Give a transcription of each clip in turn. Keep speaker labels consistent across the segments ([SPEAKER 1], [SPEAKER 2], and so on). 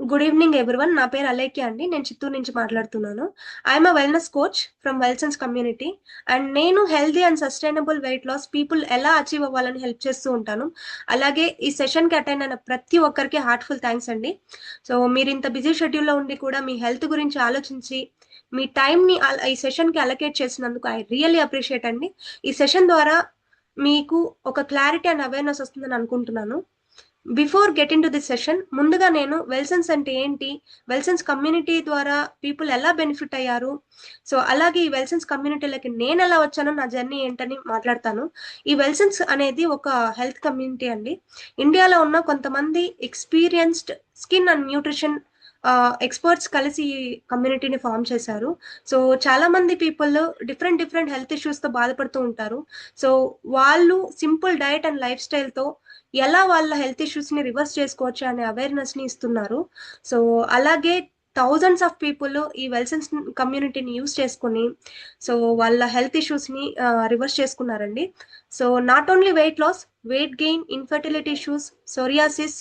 [SPEAKER 1] Good evening everyone. నా పేరు అలేఖ్య అండి. నేను చిత్తూరు నుంచి మాట్లాడుతున్నాను. I'm a wellness coach from Wellsense community. And నేను healthy and sustainable weight loss people ఎలా అచీవ్ అవ్వాలని హెల్ప్ చేస్తూ ఉంటాను. అలాగే ఈ సెషన్కి అటెండ్ అయిన ప్రతి ఒక్కరికి హార్ట్ఫుల్ థ్యాంక్స్ అండి. సో మీరు ఇంత బిజీ షెడ్యూల్లో ఉండి కూడా మీ హెల్త్ గురించి ఆలోచించి మీ టైంని ఈ సెషన్కి అలొకేట్ చేసినందుకు ఐ రియల్లీ అప్రిషియేట్ అండి. ఈ సెషన్ ద్వారా మీకు ఒక క్లారిటీ అండ్ అవేర్నెస్ వస్తుందని అనుకుంటున్నాను. Before get in to this session, ముందుగా నేను వెల్సన్స్ అంటే ఏంటి, వెల్సన్స్ కమ్యూనిటీ ద్వారా పీపుల్ ఎలా బెనిఫిట్ అయ్యారు, సో అలాగే ఈ వెల్సన్స్ కమ్యూనిటీలకి నేను ఎలా వచ్చానో నా జర్నీ ఏంటని మాట్లాడతాను. ఈ వెల్సన్స్ అనేది ఒక హెల్త్ కమ్యూనిటీ అండి. ఇండియాలో ఉన్న కొంతమంది experienced skin and nutrition experts కలిసి ఈ కమ్యూనిటీని ఫామ్ చేశారు. సో చాలా మంది పీపుల్ డిఫరెంట్ డిఫరెంట్ హెల్త్ ఇష్యూస్తో బాధపడుతూ ఉంటారు. సో వాళ్ళు సింపుల్ డయట్ అండ్ లైఫ్ స్టైల్తో ఎలా వాళ్ళ హెల్త్ ఇష్యూస్ని రివర్స్ చేసుకోవచ్చు అనే అవేర్నెస్ని ఇస్తున్నారు. సో అలాగే థౌజండ్స్ ఆఫ్ పీపుల్ ఈ వెల్సన్స్ కమ్యూనిటీని యూస్ చేసుకుని సో వాళ్ళ హెల్త్ ఇష్యూస్ని రివర్స్ చేసుకున్నారండి. So not only weight loss, weight gain, infertility issues, psoriasis,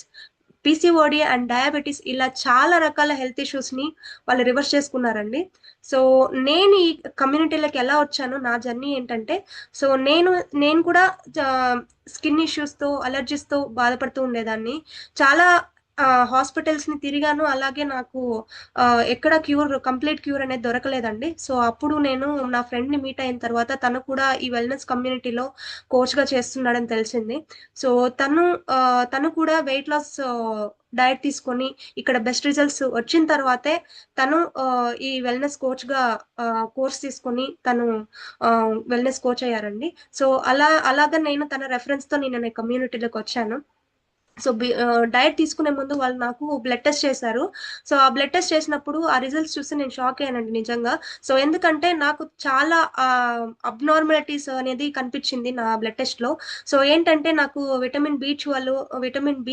[SPEAKER 1] PCOD and diabetes, ఇలా చాలా రకాల హెల్త్ ఇష్యూస్ని వాళ్ళు రివర్స్ చేసుకున్నారండి. సో నేను ఈ కమ్యూనిటీలోకి ఎలా వచ్చాను, నా జర్నీ ఏంటంటే, సో నేను కూడా స్కిన్ ఇష్యూస్తో, అలర్జీస్తో బాధపడుతూ ఉండేదాన్ని. చాలా హాస్పిటల్స్ని తిరిగాను. అలాగే నాకు ఎక్కడ కంప్లీట్ క్యూర్ అనేది దొరకలేదండి. సో అప్పుడు నేను నా ఫ్రెండ్ని మీట్ అయిన తర్వాత తను కూడా ఈ వెల్నెస్ కమ్యూనిటీలో కోచ్గా చేస్తున్నాడని తెలిసింది. సో తను తను కూడా వెయిట్ లాస్ డయట్ తీసుకొని ఇక్కడ బెస్ట్ రిజల్ట్స్ వచ్చిన తర్వాతే తను ఈ వెల్నెస్ కోచ్గా కోర్స్ తీసుకొని తను వెల్నెస్ కోచ్ అయ్యారండి. సో అలాగా నేను తన రెఫరెన్స్తో నేను కమ్యూనిటీలోకి వచ్చాను. సో డయట్ తీసుకునే ముందు వాళ్ళు నాకు బ్లడ్ టెస్ట్ చేశారు. సో ఆ బ్లడ్ టెస్ట్ చేసినప్పుడు ఆ రిజల్ట్స్ చూసి నేను షాక్ అయ్యానండి నిజంగా. సో ఎందుకంటే నాకు చాలా అబ్నార్మాలిటీస్ అనేది కనిపించింది నా బ్లడ్ టెస్ట్లో. సో ఏంటంటే నాకు విటమిన్ బి12, విటమిన్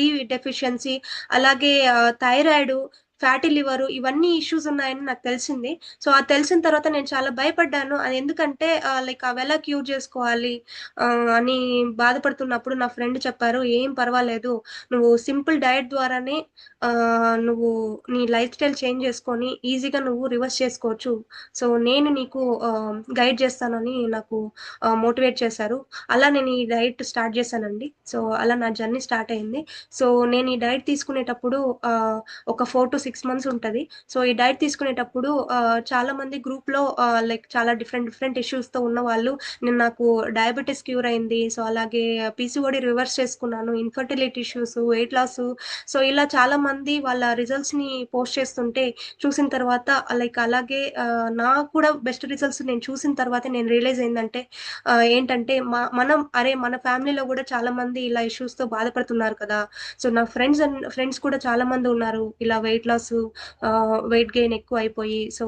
[SPEAKER 1] డి డెఫిషియన్సీ, అలాగే థైరాయిడ్, ఫ్యాటీ లివర్, ఇవన్నీ ఇష్యూస్ ఉన్నాయని నాకు తెలిసింది. సో అది తెలిసిన తర్వాత నేను చాలా భయపడ్డాను. అది ఎందుకంటే లైక్ అవి ఎలా క్యూర్ చేసుకోవాలి అని బాధపడుతున్నప్పుడు నా ఫ్రెండ్ చెప్పారు, ఏం పర్వాలేదు, నువ్వు సింపుల్ డయట్ ద్వారానే నువ్వు నీ లైఫ్ స్టైల్ చేంజ్ చేసుకొని ఈజీగా నువ్వు రివర్స్ చేసుకోవచ్చు. సో నేను నీకు గైడ్ చేస్తానని నాకు మోటివేట్ చేశారు. అలా నేను ఈ డైట్ స్టార్ట్ చేశానండి. సో అలా నా జర్నీ స్టార్ట్ అయింది. సో నేను ఈ డైట్ తీసుకునేటప్పుడు ఒక 4 to 6 months ఉంటుంది. సో ఈ డైట్ తీసుకునేటప్పుడు చాలా మంది గ్రూప్లో లైక్ చాలా డిఫరెంట్ డిఫరెంట్ ఇష్యూస్తో ఉన్న వాళ్ళు, నాకు డయాబెటీస్ క్యూర్ అయింది, సో అలాగే పీసీఓడి రివర్స్ చేసుకున్నాను, infertility issues, weight loss, so ఇలా చాలా మంది వాళ్ళ రిజల్ట్స్ని పోస్ట్ చేస్తుంటే చూసిన తర్వాత లైక్ అలాగే నాకు కూడా బెస్ట్ రిజల్ట్స్ నేను చూసిన తర్వాత నేను రియలైజ్ అయిందంటే ఏంటంటే మన ఫ్యామిలీలో కూడా చాలా మంది ఇలా ఇష్యూస్తో బాధపడుతున్నారు కదా. సో నా ఫ్రెండ్స్ కూడా చాలా మంది ఉన్నారు ఇలా వెయిట్ లాస్, వెయిట్ గెయిన్ ఎక్కువ అయిపోయి, సో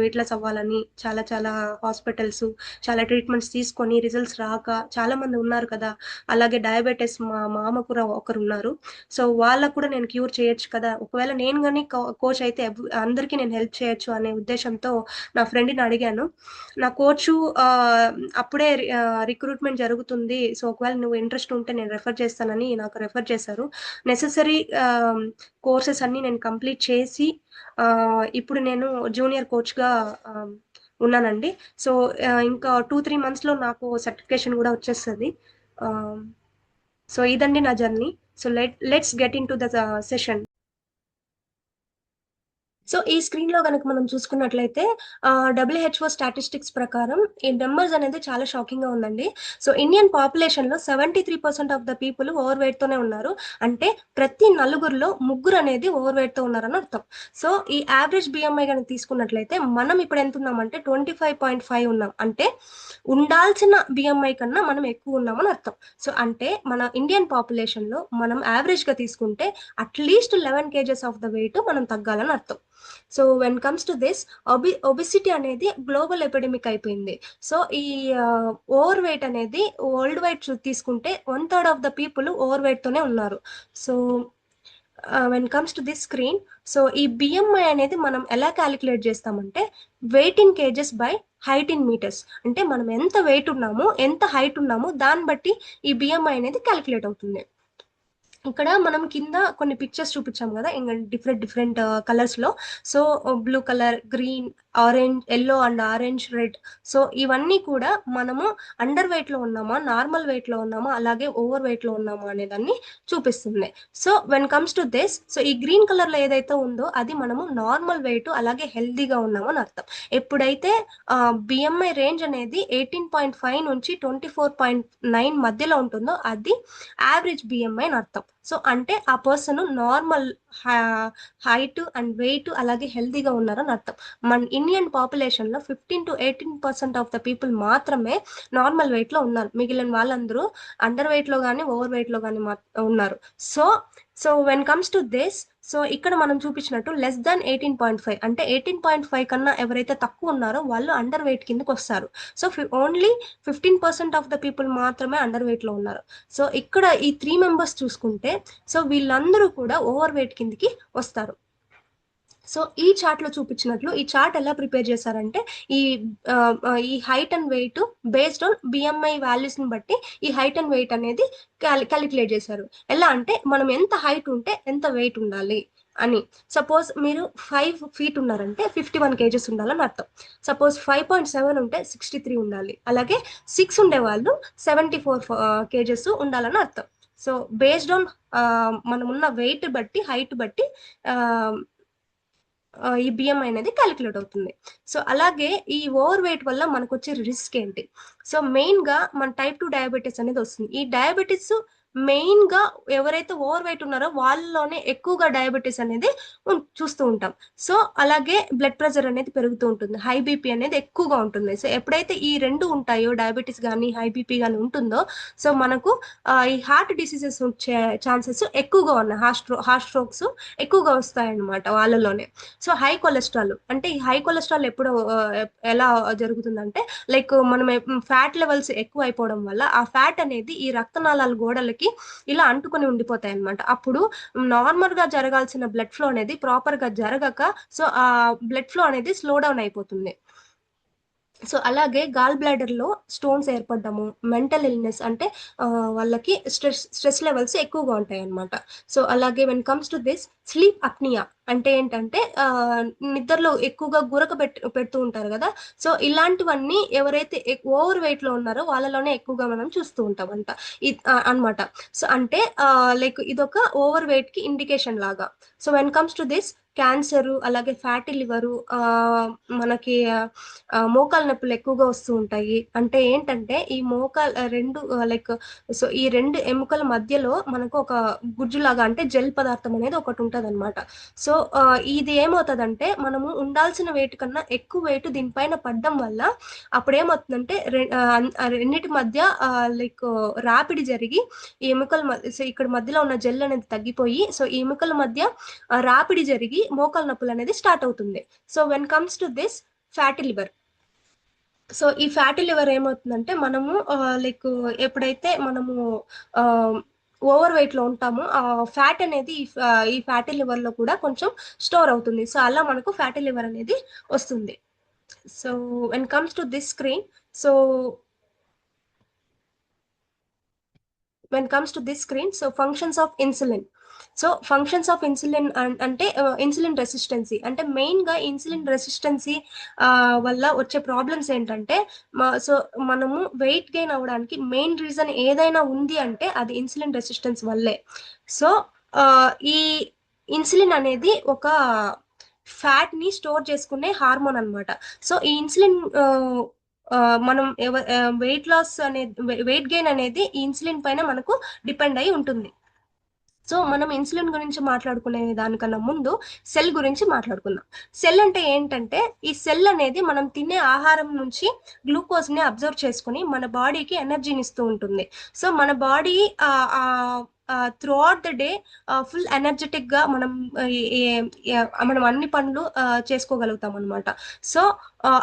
[SPEAKER 1] వెయిట్ లాస్ అవ్వాలని చాలా చాలా హాస్పిటల్స్, చాలా ట్రీట్మెంట్స్ తీసుకొని రిజల్ట్స్ రాక చాలా మంది ఉన్నారు కదా. అలాగే డయాబెటీస్ మా మామ కూడా ఒకరు ఉన్నారు. సో వాళ్ళకు కూడా నేను క్యూర్ చేయొచ్చు కదా, ఒకవేళ నేను కానీ కోచ్ అయితే అందరికీ నేను హెల్ప్ చేయొచ్చు అనే ఉద్దేశంతో నా ఫ్రెండ్ని అడిగాను. నా కోచ్ అప్పుడే రిక్రూట్మెంట్ జరుగుతుంది, సో ఒకవేళ నువ్వు ఇంట్రెస్ట్ ఉంటే నేను రెఫర్ చేస్తానని నాకు రెఫర్ చేశారు. నెససరీ కోర్సెస్ అన్నీ నేను కంప్లీట్ చేసి ఇప్పుడు నేను జూనియర్ కోచ్గా ఉన్నానండి. సో ఇంకా 2-3 monthsలో నాకు సర్టిఫికేషన్ కూడా వచ్చేస్తుంది. సో ఇదండి నా journey. So let's get in to the session. So ఈ స్క్రీన్లో కనుక మనం చూసుకున్నట్లయితే డబ్ల్యూహెచ్ఓ స్టాటిస్టిక్స్ ప్రకారం ఈ నెంబర్స్ అనేది చాలా షాకింగ్గా ఉందండి. సో ఇండియన్ పాపులేషన్లో 73% ఆఫ్ ద పీపుల్ ఓవర్ వెయిట్తోనే ఉన్నారు. అంటే ప్రతి నలుగురిలో ముగ్గురు అనేది ఓవర్ వెయిట్తో ఉన్నారని అర్థం. సో ఈ యావరేజ్ బిఎంఐ కనుక తీసుకున్నట్లయితే మనం ఇప్పుడు ఎంత ఉన్నామంటే 25.5 ఉన్నాం. అంటే ఉండాల్సిన బిఎంఐ కన్నా మనం ఎక్కువ ఉన్నామని అర్థం. సో అంటే మన ఇండియన్ పాపులేషన్లో మనం యావరేజ్గా తీసుకుంటే at least 11 kgs of the weight మనం తగ్గాలని అర్థం. So when comes to this, obesity అనేది గ్లోబల్ ఎపిడమిక్ అయిపోయింది. సో ఈ ఓవర్ వెయిట్ అనేది వరల్డ్ వైడ్ తీసుకుంటే 1/3 ఆఫ్ ద పీపుల్ ఓవర్ వెయిట్తోనే ఉన్నారు. So when comes to this screen, so ఈ బిఎంఐ అనేది మనం ఎలా క్యాలిక్యులేట్ చేస్తామంటే weight in kgs by height in metres. అంటే మనం ఎంత వెయిట్ ఉన్నామో, ఎంత హైట్ ఉన్నామో దాన్ని బట్టి ఈ బిఎంఐ అనేది క్యాలిక్యులేట్ అవుతుంది. ఇక్కడ మనం కింద కొన్ని పిక్చర్స్ చూపించాం కదా ఇంకా డిఫరెంట్ డిఫరెంట్ కలర్స్ లో. So blue colour, green, orange, yellow and orange, red. So ఇవన్నీ కూడా మనము అండర్ వెయిట్ లో ఉన్నామా, నార్మల్ వెయిట్ లో ఉన్నామా, అలాగే ఓవర్ వెయిట్ లో ఉన్నామా అనే దాన్ని చూపిస్తుంది. So when comes to this, so ఈ గ్రీన్ కలర్ లో ఏదైతే ఉందో అది మనము నార్మల్ వెయిట్ అలాగే హెల్దీగా ఉన్నామో అని అర్థం. ఎప్పుడైతే బిఎంఐ రేంజ్ అనేది 18.5 నుంచి 24.9 మధ్యలో ఉంటుందో అది యావరేజ్ బిఎంఐ అని అర్థం. సో అంటే ఆ person normal height and weight అలాగే హెల్తీగా ఉన్నారని అర్థం. మన ఇండియన్ పాపులేషన్ లో 15 to 18% ఆఫ్ ద పీపుల్ మాత్రమే నార్మల్ వెయిట్ లో ఉన్నారు. మిగిలిన వాళ్ళందరూ అండర్ వెయిట్ లో కానీ ఓవర్ వెయిట్ లో కానీ ఉన్నారు. So so when comes to this, so ఇక్కడ మనం చూపించినట్టు లెస్ దాన్ 18.5 అంటే 18.5 కన్నా ఎవరైతే తక్కువ ఉన్నారో వాళ్ళు అండర్ వెయిట్ కిందకి వస్తారు. So only 15% of the people మాత్రమే అండర్ వెయిట్ లో ఉన్నారు. సో ఇక్కడ ఈ 3 మెంబర్స్ చూసుకుంటే, సో వీళ్ళందరూ కూడా ఓవర్ వెయిట్ కిందకి వస్తారు. సో ఈ చార్ట్ లో చూపించినట్లు ఈ చార్ట్ ఎలా ప్రిపేర్ చేశారంటే ఈ ఈ height and weight based on BMI values ని బట్టి ఈ హైట్ అండ్ వెయిట్ అనేది క్యాలిక్యులేట్ చేశారు. ఎలా అంటే మనం ఎంత హైట్ ఉంటే ఎంత వెయిట్ ఉండాలి అని. సపోజ్ మీరు 5 feet ఉన్నారంటే 51 kgs ఉండాలని అర్థం. సపోజ్ 5.7 ఉంటే 63 ఉండాలి. అలాగే 6 ఉండే వాళ్ళు 74 kgs ఉండాలని అర్థం. సో బేస్డ్ ఆన్ మనం ఉన్న వెయిట్ బట్టి, హైట్ బట్టి ఈ బిఎంఐ అనేది క్యాలిక్యులేట్ అవుతుంది. సో అలాగే ఈ ఓవర్ వెయిట్ వల్ల మనకు వచ్చే రిస్క్ ఏంటి? సో మెయిన్ గా మన టైప్ 2 డయాబెటీస్ అనేది వస్తుంది. ఈ డయాబెటీస్ మెయిన్ గా ఎవరైతే ఓవర్ వెయిట్ ఉన్నారో వాళ్ళలోనే ఎక్కువగా డయాబెటీస్ అనేది చూస్తూ ఉంటాం. సో అలాగే బ్లడ్ ప్రెషర్ అనేది పెరుగుతూ ఉంటుంది, హై బీపీ అనేది ఎక్కువగా ఉంటుంది. సో ఎప్పుడైతే ఈ రెండు ఉంటాయో, డయాబెటీస్ కానీ హై బీపీ కానీ ఉంటుందో, సో మనకు ఈ హార్ట్ డిసీజెస్ వచ్చే ఛాన్సెస్ ఎక్కువగా ఉన్నాయి. హార్ట్ స్ట్రోక్స్ ఎక్కువగా వస్తాయన్నమాట వాళ్ళలోనే. సో హై కొలెస్ట్రాల్ అంటే ఈ హై కొలెస్ట్రాల్ ఎప్పుడు ఎలా జరుగుతుందంటే లైక్ మనం ఫ్యాట్ లెవెల్స్ ఎక్కువ అయిపోవడం వల్ల ఆ ఫ్యాట్ అనేది ఈ రక్తనాళాల గోడలకి ఇలా అంటుకొని ఉండిపోతాయి అనమాట. అప్పుడు నార్మల్ గా జరగాల్సిన బ్లడ్ ఫ్లో అనేది ప్రాపర్ గా జరగక సో ఆ బ్లడ్ ఫ్లో అనేది స్లో డౌన్ అయిపోతుంది. సో అలాగే గాల్ బ్లాడర్ లో స్టోన్స్ ఏర్పడము, మెంటల్ ఇల్నెస్ అంటే వాళ్ళకి స్ట్రెస్ లెవెల్స్ ఎక్కువగా ఉంటాయి అనమాట. సో అలాగే when comes to this sleep apnoea అంటే ఏంటంటే నిద్రలో ఎక్కువగా గురక పెడుతూ ఉంటారు కదా. సో ఇలాంటివన్నీ ఎవరైతే ఓవర్ వెయిట్ లో ఉన్నారో వాళ్ళలోనే ఎక్కువగా మనం చూస్తూ ఉంటాం అంట అనమాట. సో అంటే లైక్ ఇదొక ఓవర్ వెయిట్ కి ఇండికేషన్ లాగా. So when comes to this cancer అలాగే ఫ్యాటీ లివరు, మనకి మోకాల నొప్పులు ఎక్కువగా వస్తూ ఉంటాయి. అంటే ఏంటంటే ఈ మోకాలు రెండు లైక్ సో ఈ రెండు ఎముకల మధ్యలో మనకు ఒక గుజ్జులాగా అంటే జెల్ పదార్థం అనేది ఒకటి ఉంటది అనమాట. సో ఇది ఏమవుతుందంటే మనము ఉండాల్సిన వెయిట్ కన్నా ఎక్కువ వెయిట్ దీనిపైన పడడం వల్ల అప్పుడు ఏమవుతుందంటే రెండింటి మధ్య లైక్ రాపిడి జరిగి ఈ ఎముకల సో ఇక్కడ మధ్యలో ఉన్న జెల్ అనేది తగ్గిపోయి సో ఈ ఎముకల మధ్య రాపిడి జరిగి మోకాల నొప్పులు అనేది స్టార్ట్ అవుతుంది. So when comes to this fatty liver. So ఈ ఫ్యాటీ లివర్ ఏమవుతుందంటే మనము లైక్ ఎప్పుడైతే మనము ఓవర్ వెయిట్ లో ఉంటామో ఆ ఫ్యాట్ అనేది ఈ ఫ్యాటీ లివర్ లో కూడా కొంచెం స్టోర్ అవుతుంది. సో అలా మనకు ఫ్యాటీ లివర్ అనేది వస్తుంది. So when comes to this screen, so when comes to this screen, so functions of insulin. So functions of insulin అంటే ఇన్సులిన్ రెసిస్టెన్సీ అంటే మెయిన్ గా ఇన్సులిన్ రెసిస్టెన్సీ వల్ల వచ్చే ప్రాబ్లమ్స్ ఏంటంటే సో మనము వెయిట్ గెయిన్ అవ్వడానికి మెయిన్ రీజన్ ఏదైనా ఉంది అంటే అది ఇన్సులిన్ రెసిస్టెన్స్ వల్లే. సో ఈ ఇన్సులిన్ అనేది ఒక ఫ్యాట్ ని స్టోర్ చేసుకునే హార్మోన్ అనమాట. సో ఈ ఇన్సులిన్ మనం వెయిట్ లాస్ అనేది వెయిట్ గెయిన్ అనేది ఈ ఇన్సులిన్ పైన మనకు డిపెండ్ అయి ఉంటుంది. సో మనం ఇన్సులిన్ గురించి మాట్లాడుకునే దానికన్నా ముందు సెల్ గురించి మాట్లాడుకుందాం. సెల్ అంటే ఏంటంటే ఈ సెల్ అనేది మనం తినే ఆహారం నుంచి గ్లూకోజ్ ని అబ్జర్వ్ చేసుకుని మన బాడీకి ఎనర్జీని ఇస్తూ ఉంటుంది. సో మన body through out the day full energetic గా మనం అన్ని పనులు చేసుకోగలుగుతాం అనమాట. సో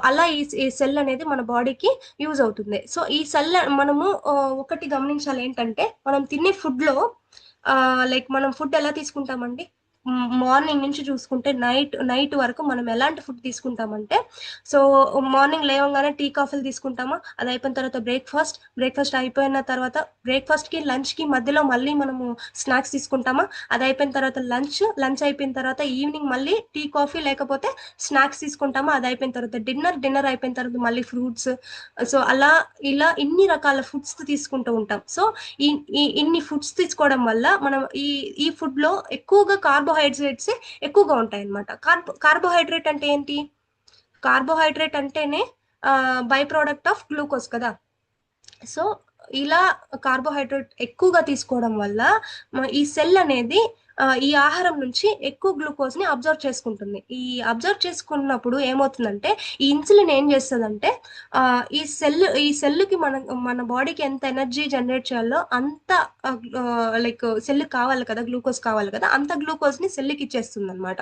[SPEAKER 1] అలా ఈ సెల్ అనేది మన బాడీకి యూజ్ అవుతుంది. సో ఈ సెల్ మనము ఒకటి గమనించాలి ఏంటంటే మనం తినే ఫుడ్ లో లైక్ మనం ఫుడ్ ఎలా తీసుకుంటామండి? మార్నింగ్ నుంచి చూసుకుంటే నైట్ నైట్ వరకు మనం ఎలాంటి ఫుడ్ తీసుకుంటామంటే, సో మార్నింగ్ లేవగానే టీ కాఫీలు తీసుకుంటామా, అది అయిపోయిన తర్వాత బ్రేక్ఫాస్ట్ అయిపోయిన తర్వాత బ్రేక్ఫాస్ట్కి లంచ్కి మధ్యలో మళ్ళీ మనము స్నాక్స్ తీసుకుంటామా, అది అయిపోయిన తర్వాత లంచ్ అయిపోయిన తర్వాత ఈవినింగ్ మళ్ళీ టీ కాఫీ లేకపోతే స్నాక్స్ తీసుకుంటామా, అది అయిపోయిన తర్వాత డిన్నర్ అయిపోయిన తర్వాత మళ్ళీ ఫ్రూట్స్. సో అలా ఇలా ఇన్ని రకాల ఫుడ్స్ తీసుకుంటూ ఉంటాం. సో ఈ ఇన్ని ఫుడ్స్ తీసుకోవడం వల్ల మనం ఈ ఫుడ్ లో ఎక్కువగా కార్బోహైడ్రేట్స్ ఎక్కువగా ఉంటాయి అనమాట. కార్బోహైడ్రేట్ అంటే ఏంటి? కార్బోహైడ్రేట్ అంటేనే బై ప్రోడక్ట్ ఆఫ్ గ్లూకోజ్ కదా. సో ఇలా కార్బోహైడ్రేట్ ఎక్కువగా తీసుకోవడం వల్ల ఈ సెల్ అనేది ఈ ఆహారం నుంచి ఎక్కువ గ్లూకోజ్ ని అబ్జర్వ్ చేసుకుంటుంది. ఈ అబ్జర్వ్ చేసుకున్నప్పుడు ఏమవుతుందంటే, ఈ ఇన్సులిన్ ఏం చేస్తుందంటే, ఈ సెల్ కి మన బాడీకి ఎంత ఎనర్జీ జనరేట్ చేయాలో అంత, లైక్ సెల్ కావాలి కదా, గ్లూకోజ్ కావాలి కదా, అంత గ్లూకోజ్ ని సెల్కి ఇచ్చేస్తుంది అనమాట.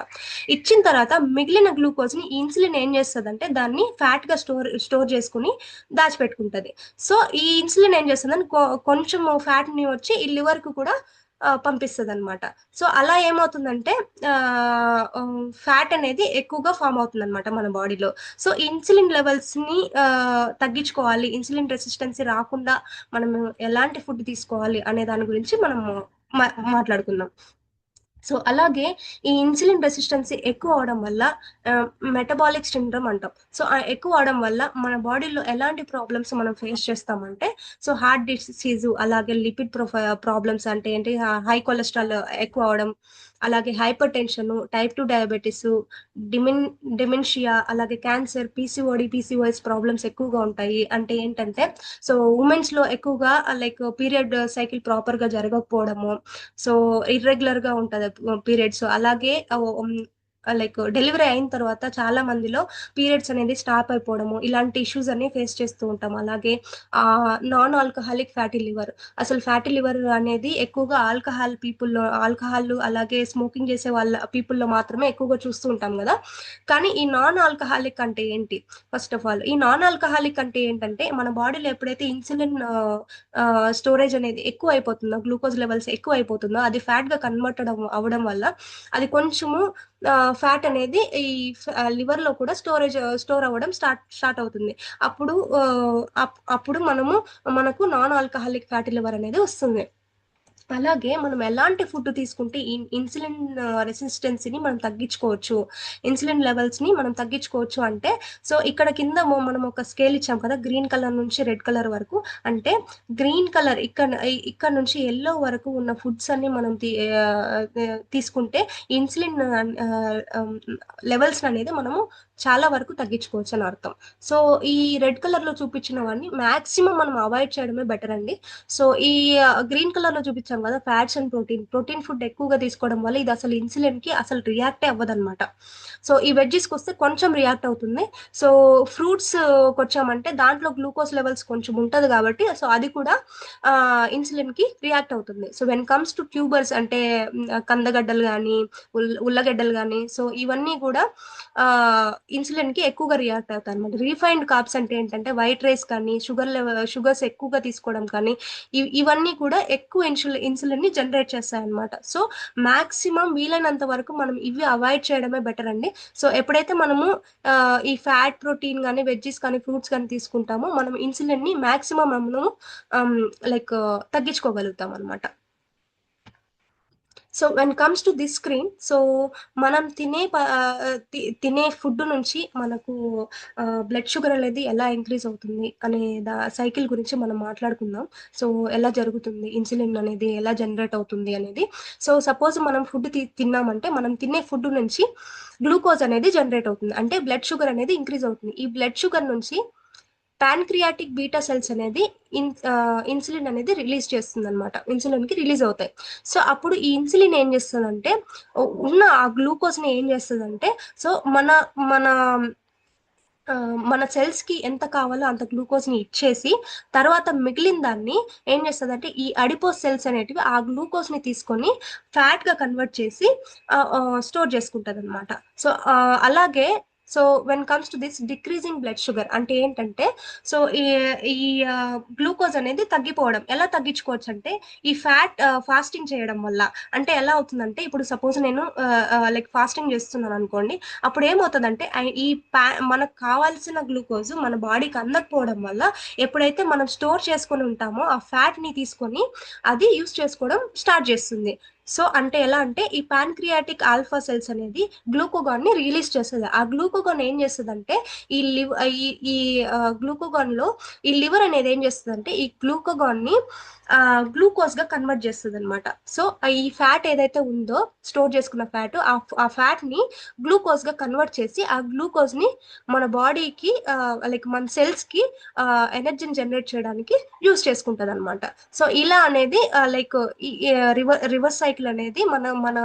[SPEAKER 1] ఇచ్చిన తర్వాత మిగిలిన గ్లూకోజ్ ని ఇన్సులిన్ ఏం చేస్తుందంటే దాన్ని ఫ్యాట్ గా స్టోర్ చేసుకుని దాచిపెట్టుకుంటది. సో ఈ ఇన్సులిన్ ఏం చేస్తుందని కొంచెం ఫ్యాట్ ని వచ్చి ఈ లివర్ కు కూడా పంపిస్తుంది అనమాట. సో అలా ఏమవుతుందంటే ఫ్యాట్ అనేది ఎక్కువగా ఫామ్ అవుతుంది అనమాట మన బాడీలో. సో ఇన్సులిన్ లెవెల్స్ ని తగ్గించుకోవాలి, ఇన్సులిన్ రెసిస్టెన్సీ రాకుండా మనం ఎలాంటి ఫుడ్ తీసుకోవాలి అనే దాని గురించి మనం మాట్లాడుకుందాం. సో అలాగే ఈ ఇన్సులిన్ రెసిస్టెన్సీ ఎక్కువ అవడం వల్ల మెటబాలిక్ సిండ్రోమ్ అంటాం. సో ఎక్కువ అవడం వల్ల మన బాడీలో ఎలాంటి ప్రాబ్లమ్స్ మనం ఫేస్ చేస్తామంటే, సో హార్ట్ డిసీజ్, అలాగే లిపిడ్ ప్రాబ్లమ్స్ అంటే ఏంటి, హై కొలెస్ట్రాల్ ఎక్కువ అవడం, అలాగే hyper tension, type 2 diabetes, dementia, అలాగే క్యాన్సర్, పీసీఓఎస్ ప్రాబ్లమ్స్ ఎక్కువగా ఉంటాయి. అంటే ఏంటంటే, సో ఉమెన్స్ లో ఎక్కువగా లైక్ పీరియడ్ సైకిల్ ప్రాపర్ గా జరగకపోవడము, సో ఇర్రెగ్యులర్ గా ఉంటది పీరియడ్స్. అలాగే లైక్ డెలివరీ అయిన తర్వాత చాలా మందిలో పీరియడ్స్ అనేది స్టాప్ అయిపోవడము, ఇలాంటి ఇష్యూస్ అన్ని ఫేస్ చేస్తూ ఉంటాం. అలాగే నాన్ ఆల్కహాలిక్ ఫ్యాటీ లివర్, అసలు ఫ్యాటీ లివర్ అనేది ఎక్కువగా ఆల్కహాల్ అలాగే స్మోకింగ్ చేసే వాళ్ళ పీపుల్లో మాత్రమే ఎక్కువగా చూస్తూ ఉంటాం కదా. కానీ ఈ నాన్ ఆల్కహాలిక్ అంటే ఏంటి? ఫస్ట్ ఆఫ్ ఆల్, ఈ నాన్ ఆల్కహాలిక్ అంటే ఏంటంటే, మన బాడీలో ఎప్పుడైతే ఇన్సులిన్ స్టోరేజ్ అనేది ఎక్కువ అయిపోతుందో, గ్లూకోజ్ లెవెల్స్ ఎక్కువ అయిపోతుందో, అది ఫ్యాట్ గా కన్వర్ట్ అవ్వడం వల్ల అది కొంచెము ఫ్యాట్ అనేది ఈ లివర్ లో కూడా స్టోర్ అవ్వడం స్టార్ట్ అవుతుంది. అప్పుడు మనకు నాన్ ఆల్కహాలిక్ ఫ్యాటీ లివర్ అనేది వస్తుంది. అలాగే మనం ఎలాంటి ఫుడ్ తీసుకుంటే ఇన్సులిన్ రెసిస్టెన్సీని మనం తగ్గించుకోవచ్చు, ఇన్సులిన్ లెవెల్స్ ని మనం తగ్గించుకోవచ్చు అంటే, సో ఇక్కడ కింద మనం ఒక స్కేల్ ఇచ్చాం కదా, గ్రీన్ కలర్ నుంచి రెడ్ కలర్ వరకు. అంటే గ్రీన్ కలర్ ఇక్కడ నుంచి ఎల్లో వరకు ఉన్న ఫుడ్స్ అన్ని మనం తీసుకుంటే ఇన్సులిన్ లెవెల్స్ అనేది మనము చాలా వరకు తగ్గించుకోవచ్చు అని అర్థం. సో ఈ రెడ్ కలర్ లో చూపించినవన్నీ మాక్సిమం మనం అవాయిడ్ చేయడమే బెటర్ అండి. సో ఈ గ్రీన్ కలర్ లో చూపించాం కదా, ఫ్యాట్స్ అండ్ ప్రోటీన్ ఫుడ్ ఎక్కువగా తీసుకోవడం వల్ల ఇది అసలు ఇన్సులిన్ కి అసలు రియాక్టే అవ్వదన్నమాట. సో ఈ వెజ్జెస్కి వస్తే కొంచెం రియాక్ట్ అవుతుంది. సో ఫ్రూట్స్ వచ్చామంటే దాంట్లో గ్లూకోజ్ లెవెల్స్ కొంచెం ఉంటది కాబట్టి, సో అది కూడా ఇన్సులిన్ కి రియాక్ట్ అవుతుంది. So when comes to tubers అంటే కందగడ్డలు కానీ, ఉల్లగడ్డలు కానీ, సో ఇవన్నీ కూడా ఇన్సులిన్ కి ఎక్కువగా రియాక్ట్ అవుతాయి అనమాట. రీఫైన్డ్ కార్బ్స్ అంటే ఏంటంటే వైట్ రైస్ కానీ, షుగర్స్ ఎక్కువగా తీసుకోవడం కానీ, ఇవన్నీ కూడా ఎక్కువ ఇన్సులిన్ ని జనరేట్ చేస్తాయి అనమాట. సో మాక్సిమం వీలైనంత వరకు మనం ఇవి అవాయిడ్ చేయడమే బెటర్ అండి. సో ఎప్పుడైతే మనము ఈ ఫ్యాట్, ప్రోటీన్ కానీ, వెజ్జెస్ కానీ, ఫ్రూట్స్ కానీ తీసుకుంటామో, మనం ఇన్సులిన్ ని మాక్సిమం మనము లైక్ తగ్గించుకోగలుగుతాం అనమాట. So when comes to this screen, so మనం తినే ఫుడ్ నుంచి మనకు బ్లడ్ షుగర్ అనేది ఎలా ఇంక్రీజ్ అవుతుంది అనే సైకిల్ గురించి మనం మాట్లాడుకుందాం. సో ఎలా జరుగుతుంది, ఇన్సులిన్ అనేది ఎలా జనరేట్ అవుతుంది అనేది. సో సపోజ్ మనం ఫుడ్ తిన్నామంటే, మనం తినే ఫుడ్ నుంచి గ్లూకోజ్ అనేది జనరేట్ అవుతుంది, అంటే బ్లడ్ షుగర్ అనేది ఇంక్రీజ్ అవుతుంది. ఈ బ్లడ్ షుగర్ నుంచి పాన్క్రియాటిక్ బీటా సెల్స్ అనేది ఇన్సులిన్ అనేది రిలీజ్ చేస్తుంది అనమాట, ఇన్సులిన్ కి రిలీజ్ అవుతాయి. సో అప్పుడు ఈ ఇన్సులిన్ ఏం చేస్తుందంటే, ఉన్న ఆ గ్లూకోజ్ ని ఏం చేస్తుందంటే, సో మన మన సెల్స్ కి ఎంత కావాలో అంత గ్లూకోజ్ ని ఇచ్చేసి, తర్వాత మిగిలిన దాన్ని ఏం చేస్తుందంటే, ఈ అడిపోస్ సెల్స్ అనేటివి ఆ గ్లూకోజ్ ని తీసుకొని ఫ్యాట్ గా కన్వర్ట్ చేసి స్టోర్ చేసుకుంటది అనమాట. సో అలాగే so when comes to this decreasing blood sugar అంటే ఏంటంటే, సో ఈ ఈ గ్లూకోజ్ అనేది తగ్గిపోవడం. ఎలా తగ్గించుకోవచ్చు అంటే ఈ ఫ్యాట్ ఫాస్టింగ్ చేయడం వల్ల. అంటే ఎలా అవుతుందంటే, ఇప్పుడు సపోజ్ నేను లైక్ ఫాస్టింగ్ చేస్తున్నాను అనుకోండి, అప్పుడు ఏమవుతుందంటే ఈ మనకు కావాల్సిన గ్లూకోజ్ మన బాడీకి అందకపోవడం వల్ల ఎప్పుడైతే మనం స్టోర్ చేసుకొని ఉంటామో ఆ ఫ్యాట్ ని తీసుకొని అది యూస్ చేసుకోవడం స్టార్ట్ చేస్తుంది. సో అంటే ఎలా అంటే ఈ పాన్క్రియాటిక్ ఆల్ఫా సెల్స్ అనేది గ్లూకోగాన్ ని రిలీజ్ చేస్తుంది. ఆ గ్లూకోగాన్ ఏం చేస్తుంది అంటే ఈ లివ్ ఈ ఈ గ్లూకోగాన్ లో ఈ లివర్ అనేది ఏం చేస్తుంది అంటే ఈ గ్లూకోగాన్ ని గ్లూకోజ్ గా కన్వర్ట్ చేస్తుంది అనమాట. సో ఈ ఫ్యాట్ ఏదైతే ఉందో స్టోర్ చేసుకున్న ఫ్యాట్, ఆ ఫ్యాట్ ని గ్లూకోజ్ గా కన్వర్ట్ చేసి ఆ గ్లూకోజ్ ని మన బాడీకి లైక్ మన సెల్స్ కి ఎనర్జీని జనరేట్ చేయడానికి యూస్ చేసుకుంటది అనమాట. సో ఇలా అనేది లైక్ రివర్స్ సైకిల్ అనేది మన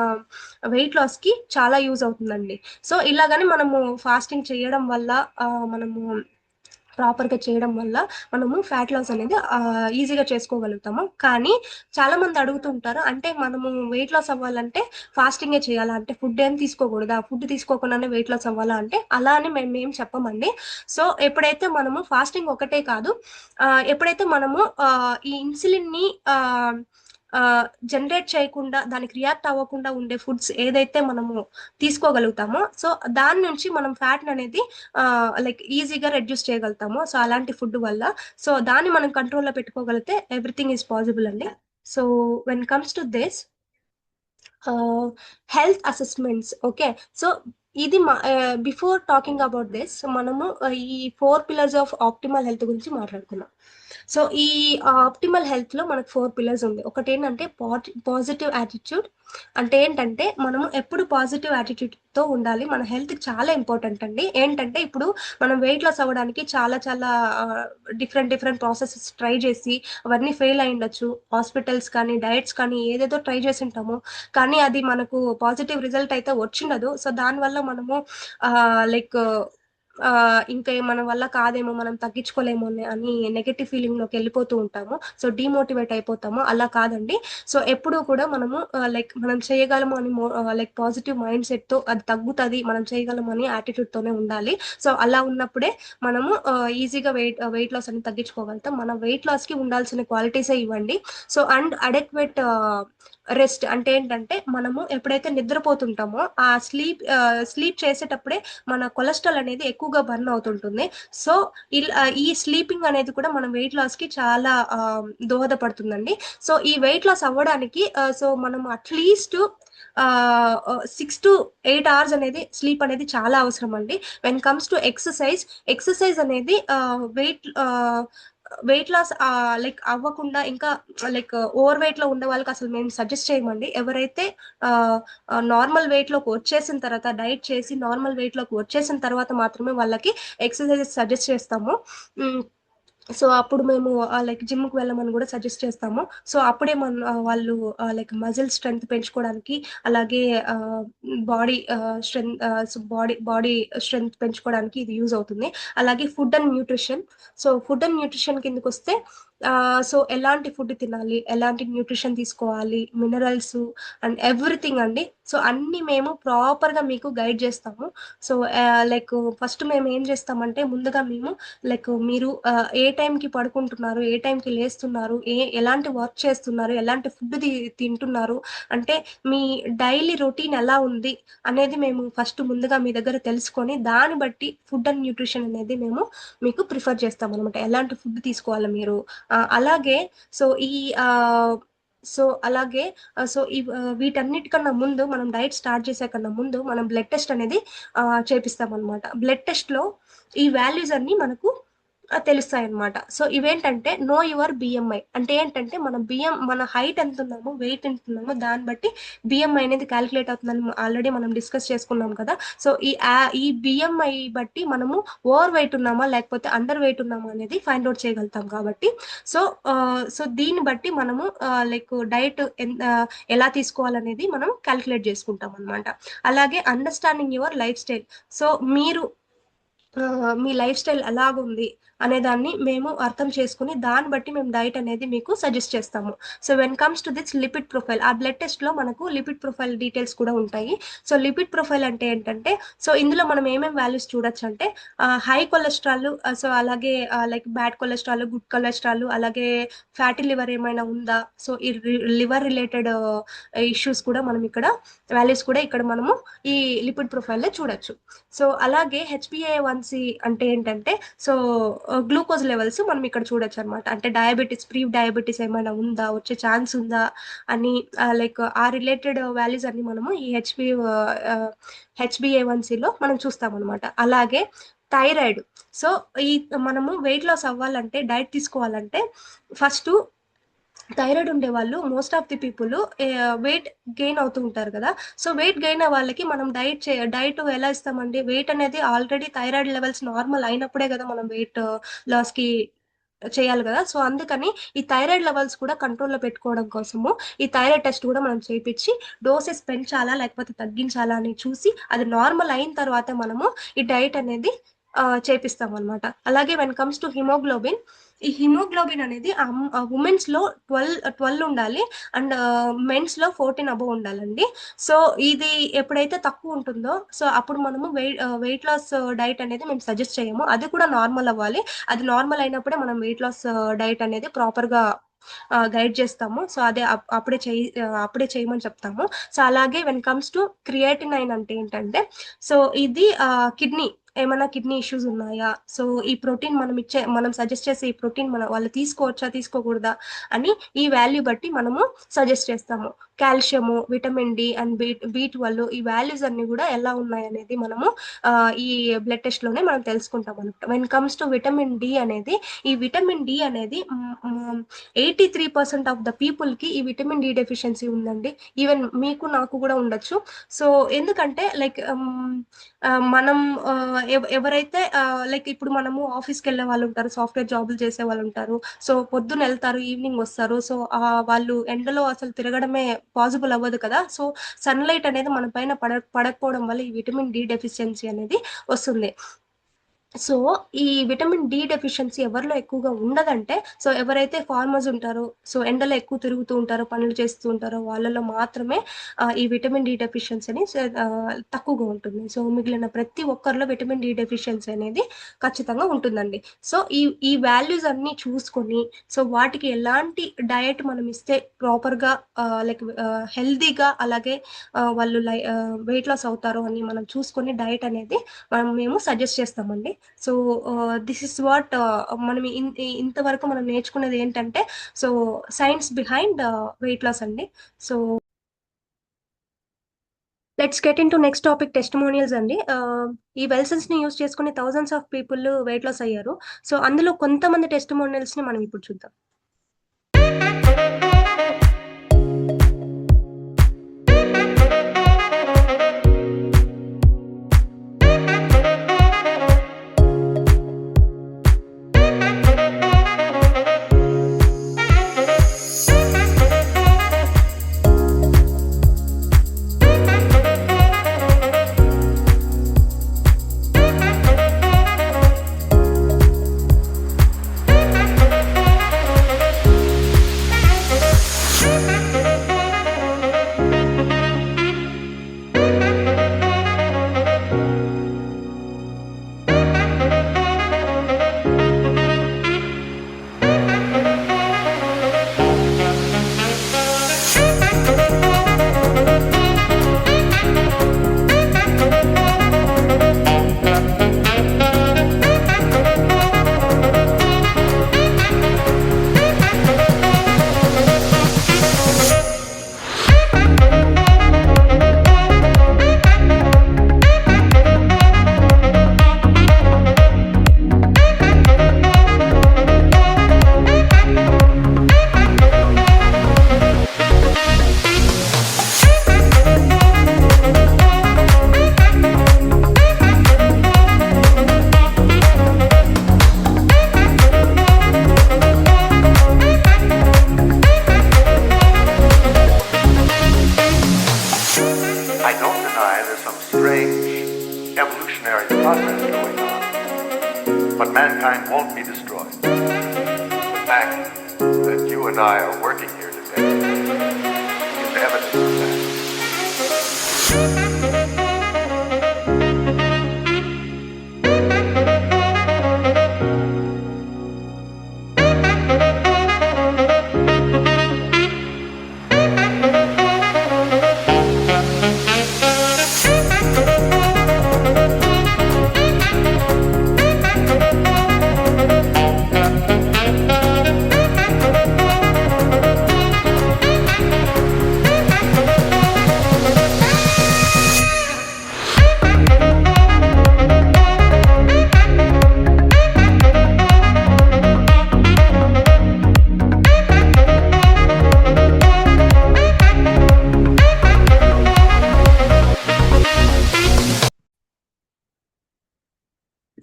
[SPEAKER 1] వెయిట్ లాస్ కి చాలా యూజ్ అవుతుందండి. సో ఇలాగని మనము ఫాస్టింగ్ చేయడం వల్ల మనము ప్రాపర్ గా చేయడం వల్ల మనము ఫ్యాట్ లాస్ అనేది ఈజీగా చేసుకోగలుగుతాము. కానీ చాలా మంది అడుగుతుంటారు, అంటే మనము వెయిట్ లాస్ అవ్వాలంటే ఫాస్టింగే చేయాలా, అంటే ఫుడ్ ఏం తీసుకోకూడదా, ఫుడ్ తీసుకోకుండానే వెయిట్ లాస్ అవ్వాలా అంటే అలా అని మేము ఏం చెప్పమండి. సో ఎప్పుడైతే మనము ఫాస్టింగ్ ఒకటే కాదు, ఎప్పుడైతే మనము ఈ ఇన్సులిన్ ని జనరేట్ చేయకుండా, దానికి రియాక్ట్ అవ్వకుండా ఉండే ఫుడ్స్ ఏదైతే మనము తీసుకోగలుగుతామో, సో దాని నుంచి మనం ఫ్యాట్ అనేది లైక్ ఈజీగా రెడ్యూస్ చేయగలుగుతాము. సో అలాంటి ఫుడ్ వల్ల, సో దాన్ని మనం కంట్రోల్లో పెట్టుకోగలిగితే ఎవ్రీథింగ్ ఈజ్ పాసిబుల్ అండి. So when comes to this health assessments, okay. So ఇది బిఫోర్ టాకింగ్ అబౌట్ దిస్ మనము ఈ 4 పిల్లర్స్ ఆఫ్ ఆప్టిమల్ హెల్త్ గురించి మాట్లాడుకున్నాం. సో ఈ ఆప్టిమల్ హెల్త్ లో మనకు 4 పిల్లర్స్ ఉంది. ఒకటి ఏంటంటే పాజిటివ్ యాటిట్యూడ్. అంటే ఏంటంటే మనము ఎప్పుడు పాజిటివ్ యాటిట్యూడ్ తో ఉండాలి. మన హెల్త్ చాలా ఇంపార్టెంట్ అండి. ఏంటంటే ఇప్పుడు మనం వెయిట్ లాస్ అవ్వడానికి చాలా చాలా డిఫరెంట్ డిఫరెంట్ ప్రాసెసెస్ ట్రై చేసి అవన్నీ ఫెయిల్ అయి ఉండొచ్చు. హాస్పిటల్స్ కానీ డైట్స్ కానీ ఏదేదో ట్రై చేసి ఉంటాము, కానీ అది మనకు పాజిటివ్ రిజల్ట్ అయితే వచ్చిండదు. సో దానివల్ల మనము లైక్ ఇంకా మన వల్ల కాదేమో, మనం తగ్గించుకోలేమో అని నెగటివ్ ఫీలింగ్ లోకి వెళ్ళిపోతూ ఉంటాము. సో డిమోటివేట్ అయిపోతాము. అలా కాదండి. సో ఎప్పుడూ కూడా మనము లైక్ మనం చేయగలము అని లైక్ పాజిటివ్ మైండ్ సెట్ తో అది తగ్గుతుంది, మనం చేయగలము అని యాటిట్యూడ్ తోనే ఉండాలి. సో అలా ఉన్నప్పుడే మనము ఈజీగా వెయిట్ లాస్ అని తగ్గించుకోగలుగుతాం. మన వెయిట్ లాస్ కి ఉండాల్సిన క్వాలిటీసే ఇవ్వండి. సో అండ్ అడెక్వేట్ రెస్ట్ అంటే ఏంటంటే మనము ఎప్పుడైతే నిద్రపోతుంటామో ఆ స్లీప్ చేసేటప్పుడే మన కొలెస్ట్రాల్ అనేది ఎక్కువగా బర్న్ అవుతుంటుంది. సో ఈ స్లీపింగ్ అనేది కూడా మన వెయిట్ లాస్ కి చాలా దోహదపడుతుందండి. సో ఈ వెయిట్ లాస్ అవ్వడానికి సో మనం అట్లీస్ట్ 6 to 8 hours అనేది స్లీప్ అనేది చాలా అవసరం అండి. వెన్ కమ్స్ టు ఎక్సర్సైజ్ అనేది వెయిట్ లాస్ లైక్ అవ్వకుండా, ఇంకా లైక్ ఓవర్ వెయిట్ లో ఉండే వాళ్ళకి అసలు మేము సజెస్ట్ చేయమండి. ఎవరైతే నార్మల్ వెయిట్ లోకి వచ్చేసిన తర్వాత, డైట్ చేసి నార్మల్ వెయిట్ లోకి వచ్చేసిన తర్వాత మాత్రమే వాళ్ళకి ఎక్సర్సైజెస్ సజెస్ట్ చేస్తాము. సో అప్పుడు మేము లైక్ జిమ్ కి వెళ్ళమని కూడా సజెస్ట్ చేస్తాము. సో అప్పుడే వాళ్ళు లైక్ మజిల్ స్ట్రెంగ్త్ పెంచుకోవడానికి, అలాగే బాడీ బాడీ స్ట్రెంగ్త్ పెంచుకోవడానికి ఇది యూజ్ అవుతుంది. అలాగే food and nutrition. So food and nutrition కిందకి వస్తే సో ఎలాంటి ఫుడ్ తినాలి, ఎలాంటి న్యూట్రిషన్ తీసుకోవాలి, మినరల్స్ అండ్ ఎవ్రీథింగ్ అండి. సో అన్ని మేము ప్రాపర్ గా మీకు గైడ్ చేస్తాము. సో లైక్ ఫస్ట్ మేము ఏం చేస్తామంటే, ముందుగా మేము లైక్ మీరు ఏ టైంకి పడుకుంటున్నారు, ఏ టైంకి లేస్తున్నారు, ఎలాంటి వర్క్ చేస్తున్నారు, ఎలాంటి ఫుడ్ తింటున్నారు, అంటే మీ డైలీ రొటీన్ ఎలా ఉంది అనేది మేము ఫస్ట్ ముందుగా మీ దగ్గర తెలుసుకొని, దాన్ని బట్టి ఫుడ్ అండ్ న్యూట్రిషన్ అనేది మేము మీకు ప్రిఫర్ చేస్తాం అనమాట. ఎలాంటి ఫుడ్ తీసుకోవాలి మీరు. అలాగే సో అలాగే సో వీటన్నిటికన్నా ముందు, మనం డైట్ స్టార్ట్ చేసే కన్నా ముందు మనం బ్లడ్ టెస్ట్ అనేది చేపిస్తాం అనమాట. బ్లడ్ టెస్ట్ లో ఈ వాల్యూస్ అన్ని మనకు తెలుస్తాయి అనమాట. సో ఇవేంటంటే నో యువర్ బిఎంఐ. అంటే ఏంటంటే మన హైట్ ఎంత ఉన్నామో, వెయిట్ ఎంత ఉన్నామో దాన్ని బట్టి బిఎంఐ అనేది క్యాలిక్యులేట్ అవుతుందని ఆల్రెడీ మనం డిస్కస్ చేసుకున్నాం కదా. సో ఈ బిఎంఐ బట్టి మనము ఓవర్ వెయిట్ ఉన్నామా లేకపోతే అండర్ వెయిట్ ఉన్నామా అనేది ఫైండ్ అవుట్ చేయగలుగుతాం. కాబట్టి సో దీన్ని బట్టి మనము లైక్ డైట్ ఎలా తీసుకోవాలనేది మనం క్యాలిక్యులేట్ చేసుకుంటాం అనమాట. అలాగే understanding your life style. So మీరు మీ లైఫ్ స్టైల్ ఎలాగుంది అనేదాన్ని మేము అర్థం చేసుకుని దాన్ని బట్టి మేము డైట్ అనేది మీకు సజెస్ట్ చేస్తాము. So when comes to this lipid profile, ఆ బ్లడ్ టెస్ట్లో మనకు లిపిడ్ ప్రొఫైల్ డీటెయిల్స్ కూడా ఉంటాయి. సో లిపిడ్ ప్రొఫైల్ అంటే ఏంటంటే, సో ఇందులో మనం ఏమేమి వాల్యూస్ చూడొచ్చు అంటే హై కొలెస్ట్రాల్, సో అలాగే like bad cholesterol, good cholesterol, అలాగే ఫ్యాటీ లివర్ ఏమైనా ఉందా, సో ఈ లివర్ రిలేటెడ్ ఇష్యూస్ కూడా మనం ఇక్కడ వాల్యూస్ కూడా ఇక్కడ మనము ఈ లిపిడ్ ప్రొఫైల్లో చూడొచ్చు. సో అలాగే హెచ్బిఏ1సి అంటే ఏంటంటే, సో గ్లూకోజ్ లెవెల్స్ మనం ఇక్కడ చూడొచ్చు అనమాట. అంటే డయాబెటీస్, ప్రీ డయాబెటీస్ ఏమైనా ఉందా, వచ్చే ఛాన్స్ ఉందా అని లైక్ ఆ రిలేటెడ్ వాల్యూస్ అన్ని మనము ఈ హెచ్బిఏ1సిలో మనం చూస్తాం అనమాట. అలాగే థైరాయిడ్. సో ఈ మనము వెయిట్ లాస్ అవ్వాలంటే, డైట్ తీసుకోవాలంటే ఫస్ట్ థైరాయిడ్ ఉండే వాళ్ళు most of the people weight gain అవుతూ ఉంటారు కదా. సో వెయిట్ గెయిన్ అయ్యే వాళ్ళకి మనం డైట్ ఎలా ఇస్తామండి, వెయిట్ అనేది ఆల్రెడీ థైరాయిడ్ లెవెల్స్ నార్మల్ అయినప్పుడే కదా మనం వెయిట్ లాస్కి చేయాలి కదా. సో అందుకని ఈ థైరాయిడ్ లెవెల్స్ కూడా కంట్రోల్లో పెట్టుకోవడం కోసము ఈ థైరాయిడ్ టెస్ట్ కూడా మనం చేయించి డోసెస్ పెంచాలా లేకపోతే తగ్గించాలా అని చూసి అది నార్మల్ అయిన తర్వాత మనము ఈ డైట్ అనేది చేపిస్తాం అనమాట. అలాగే వెన్ కమ్స్ టు హిమోగ్లోబిన్, ఈ హిమోగ్లోబిన్ అనేది ఉమెన్స్లో 12 ఉండాలి అండ్ మెన్స్లో 14 అబవ్ ఉండాలండి. సో ఇది ఎప్పుడైతే తక్కువ ఉంటుందో సో అప్పుడు మనము వెయిట్ లాస్ డైట్ అనేది మేము సజెస్ట్ చేయము, అది కూడా నార్మల్ అవ్వాలి. అది నార్మల్ అయినప్పుడే మనం వెయిట్ లాస్ డైట్ అనేది ప్రాపర్గా గైడ్ చేస్తాము. సో అదే అప్పుడే చేయమని చెప్తాము. సో అలాగే వెన్ కమ్స్ టు క్రియేటినైన్ అంటే ఏంటంటే, సో ఇది కిడ్నీ ఏమైనా కిడ్నీ ఇష్యూస్ ఉన్నాయా, సో ఈ ప్రోటీన్ మనం సజెస్ట్ చేసే ఈ ప్రోటీన్ వాళ్ళు తీసుకోవచ్చా తీసుకోకూడదా అని ఈ వాల్యూ బట్టి మనము సజెస్ట్ చేస్తాము. Calcium, vitamin D and B12 ఈ వాల్యూస్ అన్ని కూడా ఎలా ఉన్నాయి అనేది మనము ఈ బ్లడ్ టెస్ట్లోనే మనం తెలుసుకుంటాం అనమాట. When comes to vitamin D అనేది, ఈ విటమిన్ డి అనేది 83% ఆఫ్ ద పీపుల్కి ఈ విటమిన్ డి డెఫిషియన్సీ ఉందండి. ఈవెన్ మీకు నాకు కూడా ఉండొచ్చు. సో ఎందుకంటే లైక్ మనం ఎవరైతే లైక్ ఇప్పుడు మనము ఆఫీస్కి వెళ్ళే వాళ్ళు ఉంటారు, సాఫ్ట్వేర్ జాబులు చేసే వాళ్ళు ఉంటారు. సో పొద్దున్న వెళ్తారు, ఈవినింగ్ వస్తారు. సో వాళ్ళు ఎండలో అసలు తిరగడమే పాసిబుల్ అవ్వదు కదా. సో సన్లైట్ అనేది మన పైన పడకపోవడం వల్ల ఈ విటమిన్ డి డెఫిషియన్సీ అనేది వస్తుంది. సో ఈ విటమిన్ డి డెఫిషియన్సీ ఎవరిలో ఎక్కువగా ఉండదంటే, సో ఎవరైతే ఫార్మర్స్ ఉంటారో, సో ఎండలో ఎక్కువ తిరుగుతూ ఉంటారో, పనులు చేస్తూ ఉంటారో వాళ్ళలో మాత్రమే ఈ విటమిన్ డి డెఫిషియన్సీ అని తక్కువగా ఉంటుంది. సో మిగిలిన ప్రతి ఒక్కరిలో విటమిన్ డి డెఫిషియన్సీ అనేది ఖచ్చితంగా ఉంటుందండి. సో ఈ వాల్యూస్ అన్ని చూసుకొని, సో వాటికి ఎలాంటి డయట్ మనం ఇస్తే ప్రాపర్గా లైక్ హెల్దీగా అలాగే వాళ్ళు వెయిట్ లాస్ అవుతారో అని మనం చూసుకొని డయట్ అనేది మేము సజెస్ట్ చేస్తామండి. సో దిస్ ఇస్ వాట్ మనం ఇంతవరకు మనం నేర్చుకునేది ఏంటంటే, so science behind weight loss అండి. So let's get in to next topic, testimonials అండి. ఈ వెల్సన్స్ ని యూస్ చేసుకుని thousands of people weight loss అయ్యారు. సో అందులో కొంతమంది టెస్టిమోనియల్స్ ని మనం ఇప్పుడు చూద్దాం.
[SPEAKER 2] I don't deny there's some strange evolutionary process going on. But mankind won't be destroyed. The fact that you and I are working here today is evidence of that.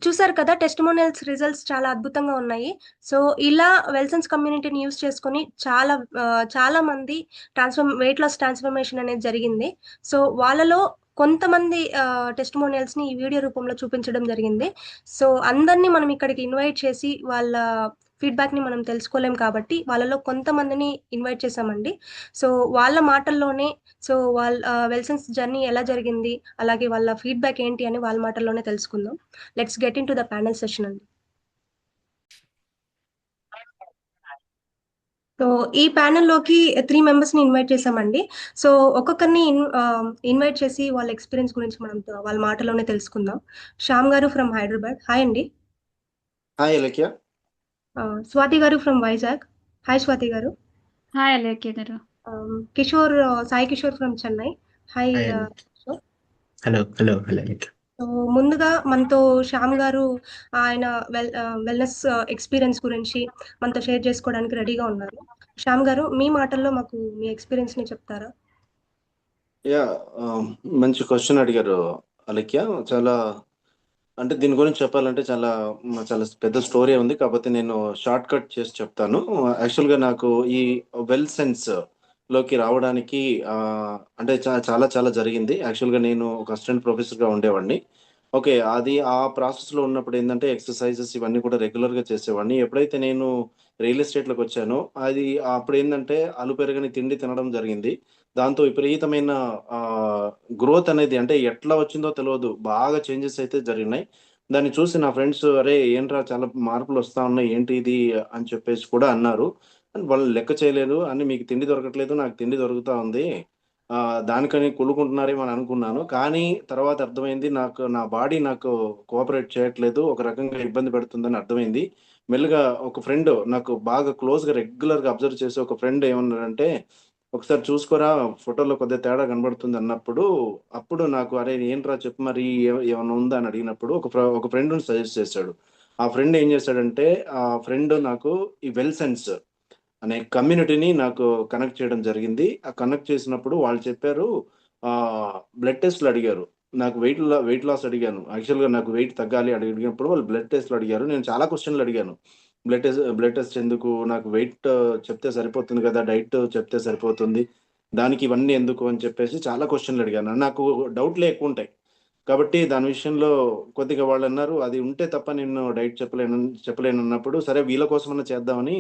[SPEAKER 1] చూసారు కదా! Testimonials results చాలా అద్భుతంగా ఉన్నాయి. So, ఇలా వెల్సన్స్ కమ్యూనిటీని use చేసుకొని చాలా మంది weight loss transformation అనేది జరిగింది. సో, వాళ్ళలో కొంతమంది టెస్టిమోనియల్స్‌ని ఈ వీడియో రూపంలో చూపించడం జరిగింది. సో, అందరిని మనం ఇక్కడికి ఇన్వైట్ చేసి వాళ్ళ ఫీడ్‌బ్యాక్‌ని మనం తెలుసుకోలేం కాబట్టి, వాళ్ళలో కొంతమందిని ఇన్వైట్ చేశామండి. సో, వాళ్ళ మాటల్లోనే వెల్సన్స్ జర్నీ ఎలా జరిగింది, అలాగే వాళ్ళ ఫీడ్‌బ్యాక్ ఏంటి అని వాళ్ళ మాటల్లోనే తెలుసుకుందాం. Let's get into the panel session అండి. సో, ఈ ప్యానెల్‌లోకి 3 మెంబర్స్‌ని ఇన్వైట్ చేశామండి. సో, ఒక్కొక్కరిని ఇన్వైట్ చేసి వాళ్ళ ఎక్స్‌పీరియన్స్ గురించి మనం వాళ్ళ మాటల్లోనే తెలుసుకుందాం. శ్యామ్ గారు ఫ్రమ్ హైదరాబాద్. హాయ్ అండి.
[SPEAKER 3] Hi Alekhya.
[SPEAKER 1] Swathi garu from Vizag. Hi Swathi garu.
[SPEAKER 4] Hi Alekhya garu.
[SPEAKER 1] Sai Kishore from Chennai. Hi
[SPEAKER 3] hi అండి.
[SPEAKER 1] Kishore.
[SPEAKER 3] Hello hello hello Alekhya.
[SPEAKER 1] So, ముందుగా మనతో శ్యామ్ గారు ఆయన వెల్‌నెస్ ఎక్స్‌పీరియన్స్ గురించి మనతో షేర్ చేసుకోవడానికి రెడీగా ఉన్నారు. శ్యామ్ గారు, మీ మాటల్లో మాకు మీ ఎక్స్‌పీరియన్స్‌ని చెప్తారా?
[SPEAKER 3] యా మంచి క్వశ్చన్ అడిగారు అలేఖ్య. చాలా అంటే దీని గురించి చెప్పాలంటే చాలా చాలా పెద్ద స్టోరీ ఉంది. కాకపోతే నేను షార్ట్ కట్ చేసి చెప్తాను. యాక్చువల్‌గా నాకు ఈ వెల్ సెన్స్ లోకి రావడానికి అంటే చాలా చాలా జరిగింది. యాక్చువల్‌గా నేను ఒక అసిస్టెంట్ ప్రొఫెసర్‌గా ఉండేవాడిని. ఓకే. అది ఆ ప్రాసెస్‌లో ఉన్నప్పుడు ఏందంటే ఎక్సర్‌సైజెస్ ఇవన్నీ కూడా రెగ్యులర్‌గా చేసేవాడిని. ఎప్పుడైతే నేను రియల్ ఎస్టేట్‌లోకొచ్చానో అది అప్పుడేందంటే అలుపెరగని తిండి తినడం జరిగింది. దాంతో విపరీతమైన గ్రోత్ అనేది అంటే ఎట్లా వచ్చిందో తెలవదు. బాగా చేంజెస్ అయితే జరిగినాయి. దాన్ని చూసి నా ఫ్రెండ్స్ "అరే! ఏంట్రా చాలా మార్పులొస్తా ఉన్నాయి. ఏంటి ఇది" అని చెప్పేసి కూడా అన్నారు. వాళ్ళు లెక్క చేయలేదు. అని "మీకు తిండి దొరకట్లేదు. నాకు తిండి దొరుకుతా ఉంది. దానికని కుళ్ళుకుంటున్నారేమో" అని అనుకున్నాను. కానీ తర్వాత అర్థమైంది నా బాడీ నాకు కోఆపరేట్ చేయట్లేదు. ఒక రకంగా ఇబ్బంది పెడుతుందని అర్థమైంది. మెల్లిగా ఒక ఫ్రెండ్ నాకు బాగా క్లోజ్‌గా రెగ్యులర్‌గా అబ్జర్వ్ చేసే ఒక ఫ్రెండ్ ఏమన్నాడంటే, "ఒకసారి చూసుకోరా ఫోటోలో కొద్దిగా తేడా కనబడుతుంది" అన్నప్పుడు, అప్పుడు నాకు "అరే! ఏంట్రా చెప్పు మరి ఏమన్నా ఉందా?" అని అడిగినప్పుడు ఒక ఫ్రెండ్‌ని సజెస్ట్ చేశాడు. ఆ ఫ్రెండ్ ఏం చేశాడంటే, ఆ ఫ్రెండ్ నాకు ఈ వెల్ సెన్స్ అనే కమ్యూనిటీని నాకు కనెక్ట్ చేయడం జరిగింది. ఆ కనెక్ట్ చేసినప్పుడు వాళ్ళు చెప్పారు బ్లడ్ టెస్ట్‌లు అడిగారు. నాకు వెయిట్ లాస్ అడిగాను. యాక్చువల్‌గా నాకు వెయిట్ తగ్గాలి అడిగినప్పుడు వాళ్ళు బ్లడ్ టెస్ట్‌లు అడిగారు. నేను చాలా క్వెషన్‌లు అడిగాను. బ్లడ్ టెస్ట్ ఎందుకు? నాకు వెయిట్ చెప్తే సరిపోతుంది కదా! డైట్ చెప్తే సరిపోతుంది. దానికి ఇవన్నీ ఎందుకు అని చెప్పేసి చాలా క్వెషన్‌లు అడిగాను. నాకు డౌట్‌లే ఎక్కువుంటాయి. కాబట్టి దాని విషయంలో కొద్దిగా వాళ్ళన్నారు, "అది ఉంటే తప్ప నేను డైట్ చెప్పలేనన్నప్పుడు" సరే వీళ్ళ కోసమన్నా చేద్దామని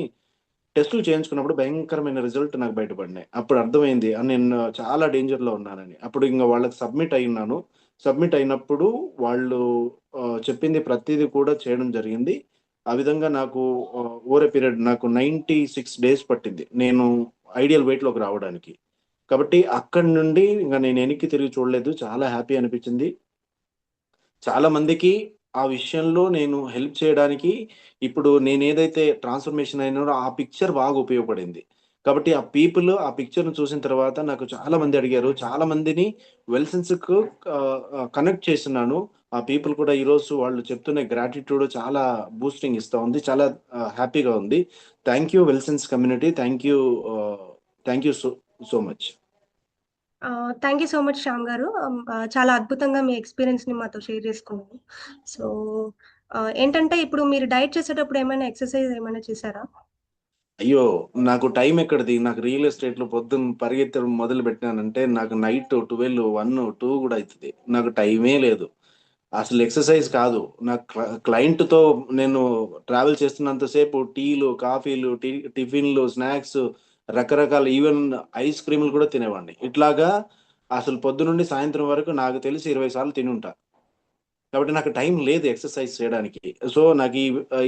[SPEAKER 3] టెస్టులు చేయించుకున్నప్పుడు భయంకరమైన రిజల్ట్ నాకు బయటపడినాయి. అప్పుడు అర్థమైంది నేను చాలా డేంజర్‌లో ఉన్నానని. అప్పుడు ఇంక వాళ్ళకి సబ్మిట్ అయ్యున్నాను. సబ్మిట్ అయినప్పుడు వాళ్ళు చెప్పింది ప్రతీది కూడా చేయడం జరిగింది. ఆ విధంగా నాకు ఓవర్ ఎ పీరియడ్ నాకు 96 డేస్ పట్టింది. నేను ఐడియల్ వెయిట్‌లోకి రావడానికి. కాబట్టి అక్కడి నుండి ఇంక నేను వెనక్కి తిరిగి చూడలేదు. చాలా హ్యాపీ అనిపించింది. చాలా మందికి ఆ విషయంలో నేను హెల్ప్ చేయడానికి ఇప్పుడు నేనేదైతే ట్రాన్స్‌ఫర్మేషన్ అయినానో ఆ పిక్చర్ బాగా ఉపయోగపడింది. కాబట్టి ఆ పిక్చర్‌ని చూసిన తర్వాత నాకు చాలా మంది అడిగారు. చాలా మందిని వెల్‌సెన్స్‌కు కనెక్ట్ చేసున్నాను. ఆ పీపుల్ కూడా ఈరోజు వాళ్ళు చెప్తున్న గ్రాటిట్యూడ్ చాలా బూస్టింగ్ ఇస్తా ఉంది. చాలా హ్యాపీగా ఉంది. Thank you Wellsense community. Thank you so much.
[SPEAKER 1] Thank you so much Shyam garu. చాలా అద్భుతంగా మీ ఎక్స్‌పీరియన్స్‌ని మాతో షేర్ చేసుకున్నారు. సో, ఏంటంటే ఇప్పుడు మీరు డైట్ చేసేటప్పుడు ఏమైనా ఎక్సర్‌సైజ్ ఏమైనా చేశారా?
[SPEAKER 3] అయ్యో! నాకు టైం ఎక్కడిది. నాకు రియల్ ఎస్టేట్‌లో పొద్దున్న పరిగెత్తడం మొదలుపెట్టానంటే నాకు నైట్ 12, 1, 2 గూడా అయితది. నాకు టైమే లేదు. అసలు ఎక్సర్సైజ్ కాదు. నా క్లయింట్‌తో నేను ట్రావెల్ చేస్తున్నంతసేపు టీలు, కాఫీలు, టిఫిన్‌లు, స్నాక్స్, రకరకాల ఈవెన్ ఐస్ క్రీమ్‌లు కూడా తినేవాడిని. ఇట్లాగా అసలు పొద్దునుండి సాయంత్రం వరకు నాకు తెలిసి 20 సార్లు తినుంటా. కాబట్టి నాకు టైం లేదు ఎక్సర్సైజ్ చేయడానికి. సో, నాకు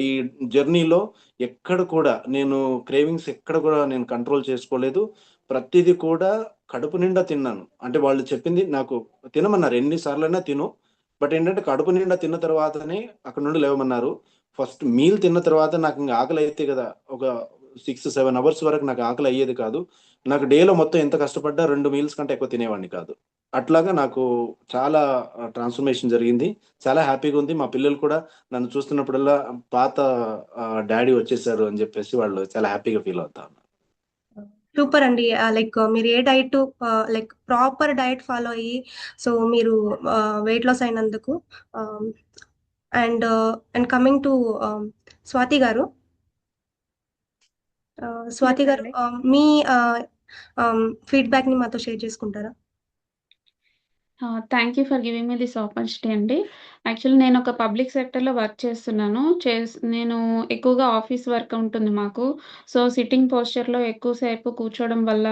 [SPEAKER 3] ఈ జర్నీలో ఎక్కడ కూడా నేను క్రేవింగ్స్ ఎక్కడ కూడా నేను కంట్రోల్ చేసుకోలేదు. ప్రతీది కూడా కడుపు నిండా తిన్నాను. అంటే వాళ్ళు చెప్పింది నాకు తినమన్నారు. ఎన్ని సార్లైనా తిను. బట్ ఏంటంటే కడుపు నిండా తిన్న తర్వాతనే అక్కడి నుండి లేవమన్నారు. ఫస్ట్ మీల్ తిన్న తర్వాత నాకింక ఆకలైద్ది గదా! ఒక 6, 7 అవర్స్ వరకు నాకు ఆకలి అయ్యేది కాదు. నాకు డేలో మొత్తం ఎంత కష్టపడ్డా 2 మీల్స్ కంటే ఎక్కువ తినేవాడిని కాదు. అట్లాగా నాకు చాలా ట్రాన్స్‌ఫర్మేషన్ జరిగింది. చాలా హ్యాపీగా ఉంది. మా పిల్లలు కూడా నన్ను చూస్తున్నప్పుడల్లా పాత డ్యాడీ వచ్చేసారు అని జెప్పేసి వాళ్ళు చాలా హ్యాపీగా ఫీల్ అవుతా ఉన్నారు.
[SPEAKER 1] సూపర్ అండి. లైక్ మీరు ఏ diet like proper diet follow అయ్యి సో మీరు వెయిట్ లాస్ అయినందుకు and and coming to Swathi garu. Swathi garu
[SPEAKER 4] చెప్పండి.
[SPEAKER 1] మీ ఫీడ్‌బ్యాక్‌ని మాతో షేర్ చేసుకుంటారా?
[SPEAKER 4] Thank you for giving me this opportunity అండి. యాక్చువల్లీ నేనొక పబ్లిక్ సెక్టర్‌లో వర్క్ చేస్తున్నాను. నేను ఎక్కువగా ఆఫీస్ వర్క్ ఉంటుంది మాకు. సో, సిట్టింగ్ పోస్చర్‌లో ఎక్కువ సేపు కూర్చోవడం వల్ల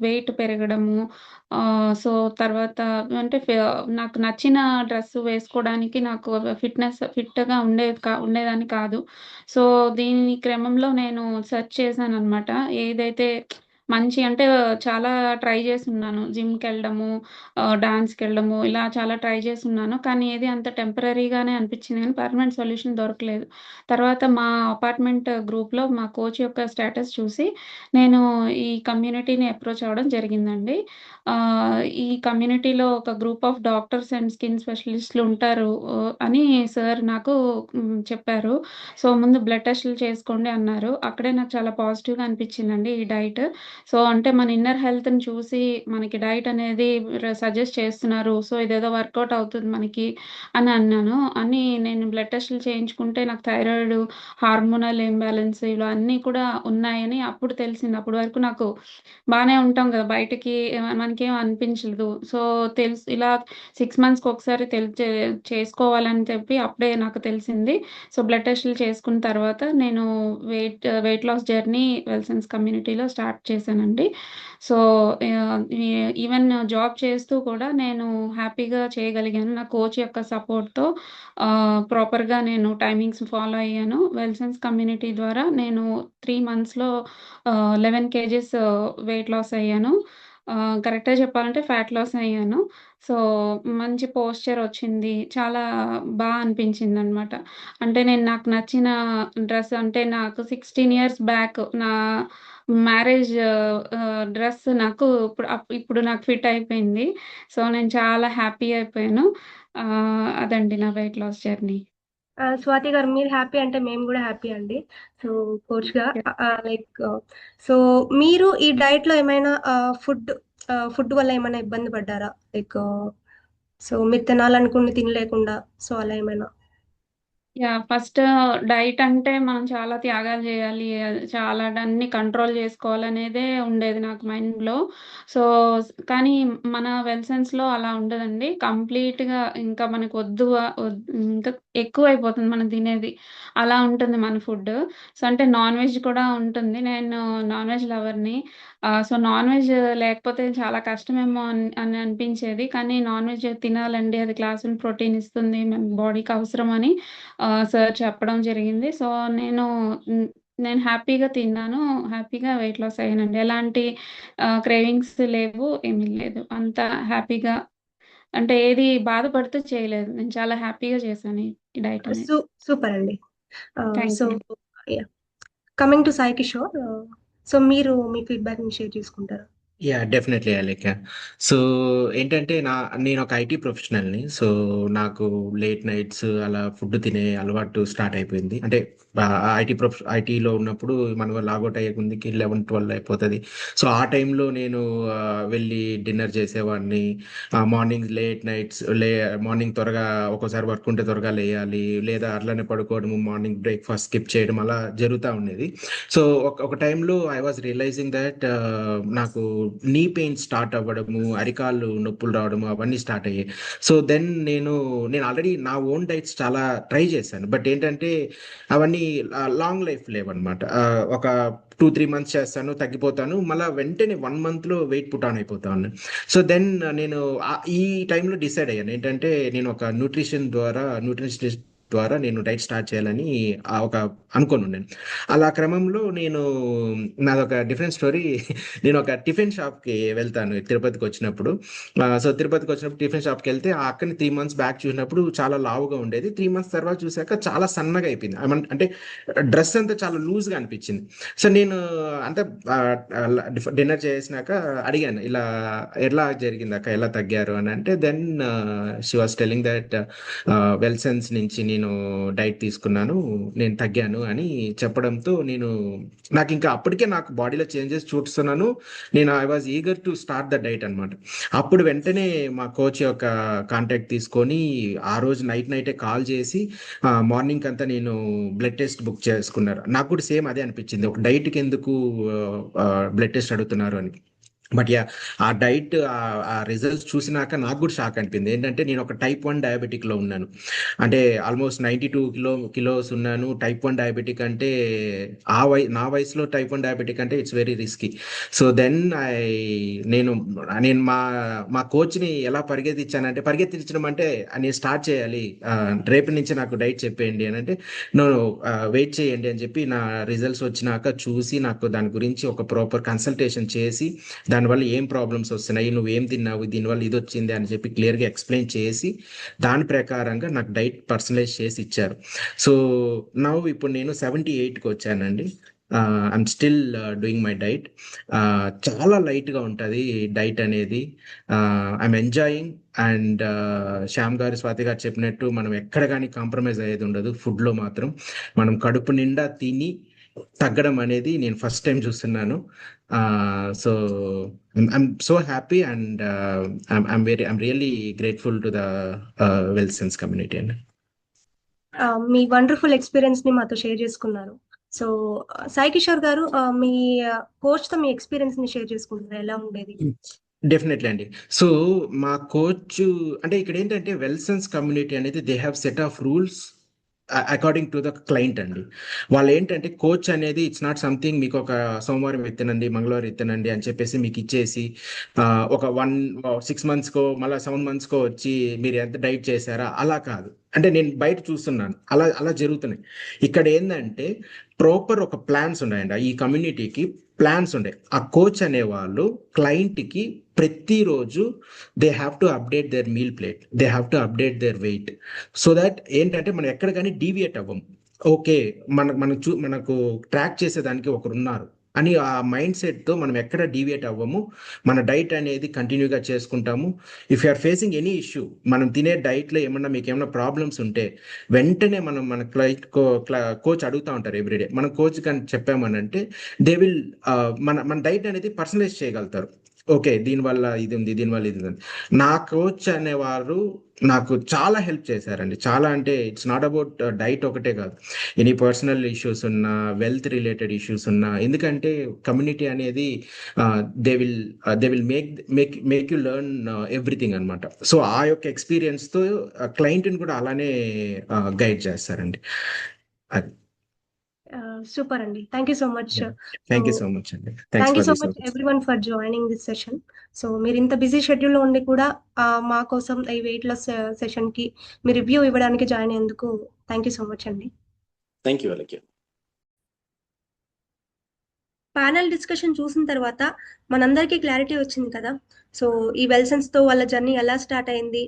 [SPEAKER 4] వెయిట్ పెరగడము, సో, తర్వాత అంటే నాకు నచ్చిన డ్రెస్ వేసుకోవడానికి నాకు ఫిట్‌గా ఉండేదాన్ని కాదు. సో, దీని క్రమంలో నేను సెర్చ్ చేశాననమాట. ఏదైతే మంచి అంటే చాలా ట్రై చేసున్నాను. జిమ్‌కెళ్ళడము, డాన్స్‌కెళ్ళడము ఇలా చాలా ట్రై చేసున్నాను. కానీ ఏది అంత టెంపరరీగానే అనిపించింది గానీ పర్మనెంట్ సొల్యూషన్ దొరకలేదు. తర్వాత మా అపార్ట్‌మెంట్ గ్రూప్‌లో మా కోచ్ యొక్క స్టేటస్ చూసి నేను ఈ కమ్యూనిటీని అప్రోచ్ అవ్వడం జరిగిందండి. ఈ కమ్యూనిటీలో ఒక group of doctors and skin స్పెషలిస్ట్‌లు ఉంటారు అని సార్ నాకు చెప్పారు. సో, ముందు బ్లడ్ టెస్ట్‌లు చేసుకోండి అన్నారు. అక్కడే నాకు చాలా పాజిటివ్‌గా అనిపించిందండి ఈ డైట్. సో, అంటే మన ఇన్నర్ హెల్త్‌ని చూసి మనకి డైట్ అనేది సజెస్ట్ చేస్తున్నారు. సో, ఇదేదో వర్కౌట్ అవుతుంది మనకి అని అన్నాను. నేను బ్లడ్ టెస్ట్‌లు చేయించుకుంటే నాకు థైరాయిడ్, హార్మోనల్ ఇంబాలెన్స్ ఇలా అన్నీ కూడా ఉన్నాయని అప్పుడు తెలిసింది. అప్పటి వరకు నాకు బానే ఉంటాం గదా! బయటకి మనకేం అనిపించదు. సో, ఇలా 6 మంత్స్‌కి ఒకసారి చేసుకోవాలని చెప్పి అప్పుడే నాకు తెలిసింది. సో, బ్లడ్ టెస్ట్‌లు చేసుకున్న తర్వాత నేను వెయిట్ లాస్ జర్నీ వెల్సన్స్ కమ్యూనిటీలో స్టార్ట్ చేశానండి. సో, ఈవెన్ జాబ్ చేస్తూ కూడా నేను హ్యాపీగా చేయగలిగాను. నా కోచ్ యొక్క సపోర్ట్‌తో ప్రాపర్‌గా నేను టైమింగ్స్ ఫాలో అయ్యాను. వెల్సన్స్ కమ్యూనిటీ ద్వారా నేను 3 మంత్స్‌లో 11 కేజీస్ వెయిట్ లాస్ అయ్యాను. కరెక్ట్‌గా చెప్పాలంటే ఫ్యాట్ లాస్ అయ్యాను. సో, మంచి పోస్చర్ వచ్చింది. చాలా అనిపించిందనమాట. అంటే నాకు నచ్చిన డ్రెస్ అంటే నాకు 16 ఇయర్స్ బ్యాక్ నా మ్యారేజ్ డ్రెస్ నాకు ఇప్పుడు నాకు ఫిట్ అయిపోయింది. సో, నేను చాలా హ్యాపీ అయిపోయాను. అదండి నా వెయిట్ లాస్ జర్నీ.
[SPEAKER 1] స్వాతి గారు మీరు హ్యాపీ అంటే మేము గూడా హ్యాపీ అండి. సో, కోచ్‌గా
[SPEAKER 4] థాంక్ యూ.
[SPEAKER 1] లైక్ సో, మీరు ఈ డైట్‌లో ఏమైనా ఫుడ్ వల్ల ఏమైనా ఇబ్బంది పడ్డారా? లైక్ సో, మీరు తినాలనుకుంది తినలేకుండా సో, అలా ఏమైనా?
[SPEAKER 4] ఫస్ట్ డైట్ అంటే మనం చాలా త్యాగాలు జేయాలి. చాలా అన్నీ కంట్రోల్ జేసుకోవాలనేదే ఉండేది నాకు మైండ్‌లో. సో, కానీ మన వెల్‌సెన్స్‌లో అలా ఉండదండి. కంప్లీట్‌గా ఇంకా మనకొద్దు ఇంకా ఎక్కువైపోతుంది మనం తినేది. అలా ఉంటుంది మన ఫుడ్డు. సో, అంటే నాన్ వెజ్ కూడా ఉంటుంది. నేను నాన్ వెజ్ లవర్‌ని. సో, నాన్ వెజ్ లేకపోతే చాలా కష్టమేమో అని అనిపించేది. కానీ నాన్ వెజ్ తినాలండి. అది క్లాసులు ప్రోటీన్ ఇస్తుంది. మన బాడీకి అవసరమని సార్ చెప్పడం జరిగింది. సో, నేను హ్మ్, నేను హ్యాపీగా తిన్నాను. హ్యాపీగా వెయిట్ లాస్ అయ్యానండి. ఎలాంటి క్రేవింగ్స్ లేవు. ఏమీ లేదు. అంతా హ్యాపీగా అంటే ఏది బాధపడుతూ చేయలేదు. నేను చాలా హ్యాపీగా చేశాను ఈ డైట్ అనేది.
[SPEAKER 1] సు సూపర్ అండి.
[SPEAKER 4] Thank
[SPEAKER 1] so,
[SPEAKER 4] you.
[SPEAKER 1] Yeah! Coming to Sai Kishore. So, మీరు మీ ఫీడ్‌బ్యాక్‌ని షేర్ చేసుకుంటారా?
[SPEAKER 5] డెఫినెట్లీ అలెక. సో, ఏంటంటే నేనొక ఐటీ ప్రొఫెషనల్‌ని. సో, నాకు లేట్ నైట్స్ అలా ఫుడ్ తినే అలవాటు స్టార్ట్ అయిపోయింది. అంటే ఐటీలో ఉన్నప్పుడు మనం లాగౌట్ అయ్యే ముందుకి 11-12 అయిపోతుంది. సో ఆ టైంలో నేను వెళ్ళి డిన్నర్ చేసేవాడిని. మార్నింగ్ లేట్ నైట్స్ మార్నింగ్ త్వరగా ఒక్కోసారి వర్క్ ఉంటే త్వరగా లేయాలి, లేదా అట్లనే పడుకోవడము, మార్నింగ్ బ్రేక్ఫాస్ట్ స్కిప్ చేయడం అలా జరుగుతూ ఉండేది. సో ఒక టైంలో ఐ వాజ్ రియలైజింగ్ దట్ నాకు నీ పెయిన్ స్టార్ట్ అవ్వడము, అరికాళ్ళు నొప్పులు రావడము అవన్నీ స్టార్ట్ అయ్యాయి. సో దెన్ నేను ఆల్రెడీ నా ఓన్ డైట్స్ చాలా ట్రై చేశాను. బట్ ఏంటంటే అవన్నీ లాంగ్ లైఫ్ లేవన్నమాట. ఒక 2-3 మంత్స్ చేస్తాను, తగ్గిపోతాను, మళ్ళీ వెంటనే 1 మంత్లో వెయిట్ పుట్ ఆన్ అయిపోతాను. సో దెన్ నేను ఈ టైంలో డిసైడ్ అయ్యాను ఏంటంటే నేను ఒక న్యూట్రిషనిస్ట్ ద్వారా నేను డైట్ స్టార్ట్ చేయాలని అనుకొని ఉన్నాను. అలా క్రమంలో నాదొక డిఫరెంట్ స్టోరీ. నేను ఒక టిఫిన్ షాప్కి వెళ్తాను తిరుపతికి వచ్చినప్పుడు. సో తిరుపతికి వచ్చినప్పుడు టిఫిన్ షాప్కి వెళ్తే ఆ అక్కని 3 మంత్స్ బ్యాక్ చూసినప్పుడు చాలా లావుగా ఉండేది. 3 మంత్స్ తర్వాత చూసాక చాలా సన్నగా అయిపోయింది. అంటే డ్రెస్ అంతా చాలా లూజ్గా అనిపించింది. సో నేను అంటే డిన్నర్ చేసినాక అడిగాను, ఇలా ఎలా జరిగింది అక్క, ఎలా తగ్గారు అని. అంటే then she was telling that Wellsense నుంచి నేను డైట్ తీసుకున్నాను, నేను తగ్గాను అని చెప్పడంతో నాకు ఇంకా అప్పటికే నాకు బాడీలో చేంజెస్ చూస్తున్నాను. I was eager to start the diet అనమాట. అప్పుడు వెంటనే మా కోచ్ యొక్క కాంటాక్ట్ తీసుకొని ఆ రోజు నైటే కాల్ చేసి మార్నింగ్ అంతా నేను బ్లడ్ టెస్ట్ బుక్ చేసుకున్నారు. నాకు కూడా సేమ్ అదే అనిపించింది, ఒక డైట్కి ఎందుకు బ్లడ్ టెస్ట్ అడుగుతున్నారు అని. బట్ ఆ డైట్ ఆ రిజల్ట్స్ చూసినాక నాకు కూడా షాక్ అనిపింది. ఏంటంటే నేను ఒక టైప్ 1 డయాబెటిక్లో ఉన్నాను. అంటే ఆల్మోస్ట్ 92 కిలోస్ ఉన్నాను. టైప్ 1 డయాబెటిక్ అంటే నా వయసులో టైప్ 1 డయాబెటిక్ అంటే it's very risky. So then నేను మా కోచ్ని ఎలా పరిగెత్తించడం అంటే నేను స్టార్ట్ చేయాలి, రేపు నుంచి నాకు డైట్ చెప్పేయండి అని. అంటే వెయిట్ చేయండి అని చెప్పి నా రిజల్ట్స్ వచ్చినాక చూసి నాకు దాని గురించి ఒక ప్రాపర్ కన్సల్టేషన్ చేసి దానివల్ల ఏం ప్రాబ్లమ్స్ వస్తున్నాయి, నువ్వేం తిన్నావు, దీనివల్ల ఇది వచ్చింది అని చెప్పి క్లియర్గా ఎక్స్ప్లెయిన్ చేసి దాని ప్రకారంగా నాకు డైట్ పర్సనలైజ్ చేసి ఇచ్చారు. సో ఇప్పుడు నేను 78కి వచ్చానండి. I'm still doing my diet. చాలా లైట్గా ఉంటుంది డైట్ అనేది. I'm enjoying. అండ్ శ్యామ్ గారు, స్వాతి గారు చెప్పినట్టు మనం ఎక్కడ కానీ కాంప్రమైజ్ అయ్యేది ఉండదు. ఫుడ్లో మాత్రం మనం కడుపు నిండా తిని తగ్గడం అనేది నేను ఫస్ట్ టైం చూస్తున్నాను. So I'm so happy, and I'm really grateful to the Wilson's community.
[SPEAKER 1] Me wonderful experience ని మాతో షేర్ చేసుకున్నారు. సో సాయి కిషోర్ గారు, మీ కోచ్ తో మీ ఎక్స్పీరియన్స్ ని షేర్ చేసుకుంటారు, ఎలా ఉండేది?
[SPEAKER 5] డెఫినెట్లీ అండి. సో మా కోచ్ అంటే ఇక్కడ ఏంటంటే వెల్సన్స్ కమ్యూనిటీ అనేది they have set of rules according to the client అండి. వాళ్ళు ఏంటంటే కోచ్ అనేది ఇట్స్ నాట్ సంథింగ్ మీకు ఒక సోమవారం ఎత్తనండి, మంగళవారం ఎత్తనండి అని చెప్పేసి మీకు ఇచ్చేసి ఒక 6 monthsకో మళ్ళీ 7 monthsకో వచ్చి మీరు ఎంత డైట్ చేశారా అలా కాదు. అంటే నేను బయట చూస్తున్నాను అలా జరుగుతున్నాయి. ఇక్కడ ఏంటంటే ప్రాపర్ ఒక ప్లాన్స్ ఉన్నాయండి. ఈ కమ్యూనిటీకి ప్లాన్స్ ఉండే. ఆ కోచ్ అనేవాళ్ళు క్లయింట్కి ప్రతిరోజు they have to update their meal plate, they have to update their weight, so that ఏంటంటే మనం ఎక్కడ కానీ డీవియేట్ అవ్వం. ఓకే, మనకు ట్రాక్ చేసేదానికి ఒకరు ఉన్నారు అని ఆ మైండ్ సెట్తో మనం ఎక్కడ డీవియేట్ అవ్వము. మన డైట్ అనేది కంటిన్యూగా చేసుకుంటాము. If you are facing any issue, మనం తినే డైట్లో మీకు ఏమైనా ప్రాబ్లమ్స్ ఉంటే వెంటనే మన క్లయింట్ కోచ్ అడుగుతూ ఉంటారు ఎవ్రీడే. మనం కోచ్ కానీ చెప్పామనంటే దే విల్ మన డైట్ అనేది పర్సనలైజ్ చేయగలుగుతారు. ఓకే, దీనివల్ల ఇది ఉంది, దీనివల్ల ఇది ఉంది. నా కోచ్ అనేవారు నాకు చాలా హెల్ప్ చేశారండి. చాలా అంటే ఇట్స్ నాట్ అబౌట్ డైట్ ఒకటే కాదు, ఎనీ పర్సనల్ ఇష్యూస్ ఉన్నా, వెల్త్ రిలేటెడ్ ఇష్యూస్ ఉన్నా. ఎందుకంటే కమ్యూనిటీ అనేది they will make you learn everything అనమాట. సో ఆ యొక్క ఎక్స్పీరియన్స్తో క్లయింట్ని కూడా అలానే గైడ్ చేస్తారండి. అది
[SPEAKER 1] సూపర్ అండి. Thank you so much.
[SPEAKER 5] Thank you so much అండి.
[SPEAKER 1] Thank you so much everyone for joining this session. So మీరు ఇంత బిజీ షెడ్యూల్లో ఉండి కూడా మా కోసం ఈ వెయిట్ లాస్ సెషన్ కి మీ రివ్యూ ఇవ్వడానికి జాయిన్ అయ్యేందుకు థ్యాంక్ యూ సో మచ్ అండి.
[SPEAKER 3] Thank you Alekhya.
[SPEAKER 1] Panel discussion చూసిన తర్వాత మనందరికీ క్లారిటీ వచ్చింది కదా. సో ఈ వెల్సన్స్ తో వాళ్ళ జర్నీ ఎలా స్టార్ట్ అయింది,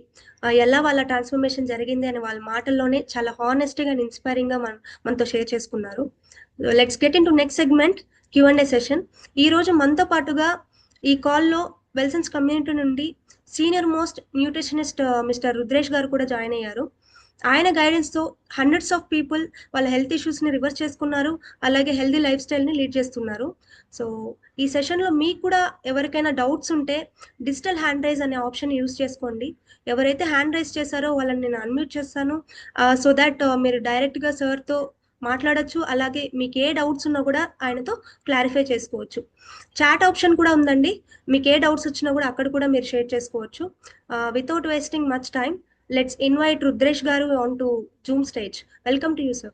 [SPEAKER 1] ఎలా వాళ్ళ ట్రాన్స్ఫర్మేషన్ జరిగింది అని వాళ్ళ మాటల్లోనే చాలా హానెస్ట్గా అండ్ ఇన్స్పైరింగ్ గా మనతో షేర్ చేసుకున్నారు. Let's get in to next segment, Q&A session. ఈ రోజు మనతో పాటుగా ఈ కాల్లో వెల్సన్స్ కమ్యూనిటీ నుండి senior most nutritionist mister Rudresh గారు కూడా జాయిన్ అయ్యారు. ఆయన గైడెన్స్‌తో హండ్రెడ్స్ ఆఫ్ పీపుల్ వాళ్ళ హెల్త్ ఇష్యూస్‌ని రివర్స్ చేసుకున్నారు. అలాగే హెల్తీ లైఫ్ స్టైల్‌ని లీడ్ చేస్తున్నారు. సో, ఈ సెషన్‌లో మీకు కూడా ఎవరికైనా డౌట్స్ ఉంటే డిజిటల్ హ్యాండ్ రైజ్ అనే ఆప్షన్ యూజ్ చేసుకోండి. ఎవరైతే హ్యాండ్ రైజ్ చేశారో వాళ్ళని నేను అన్‌మ్యూట్ చేస్తాను. సో థట్ మీరు డైరెక్ట్‌గా సార్‌తో మాట్లాడొచ్చు. అలాగే మీకు ఏ డౌట్స్ ఉన్నా కూడా ఆయనతో క్లారిఫై చేసుకోవచ్చు. చాట్ ఆప్షన్ కూడా ఉందండి. మీకు ఏ డౌట్స్ వచ్చినా కూడా అక్కడ కూడా మీరు షేర్ చేసుకోవచ్చు. Without wasting much time, let's invite Rudresh Garu onto Zoom stage. Welcome to you, sir.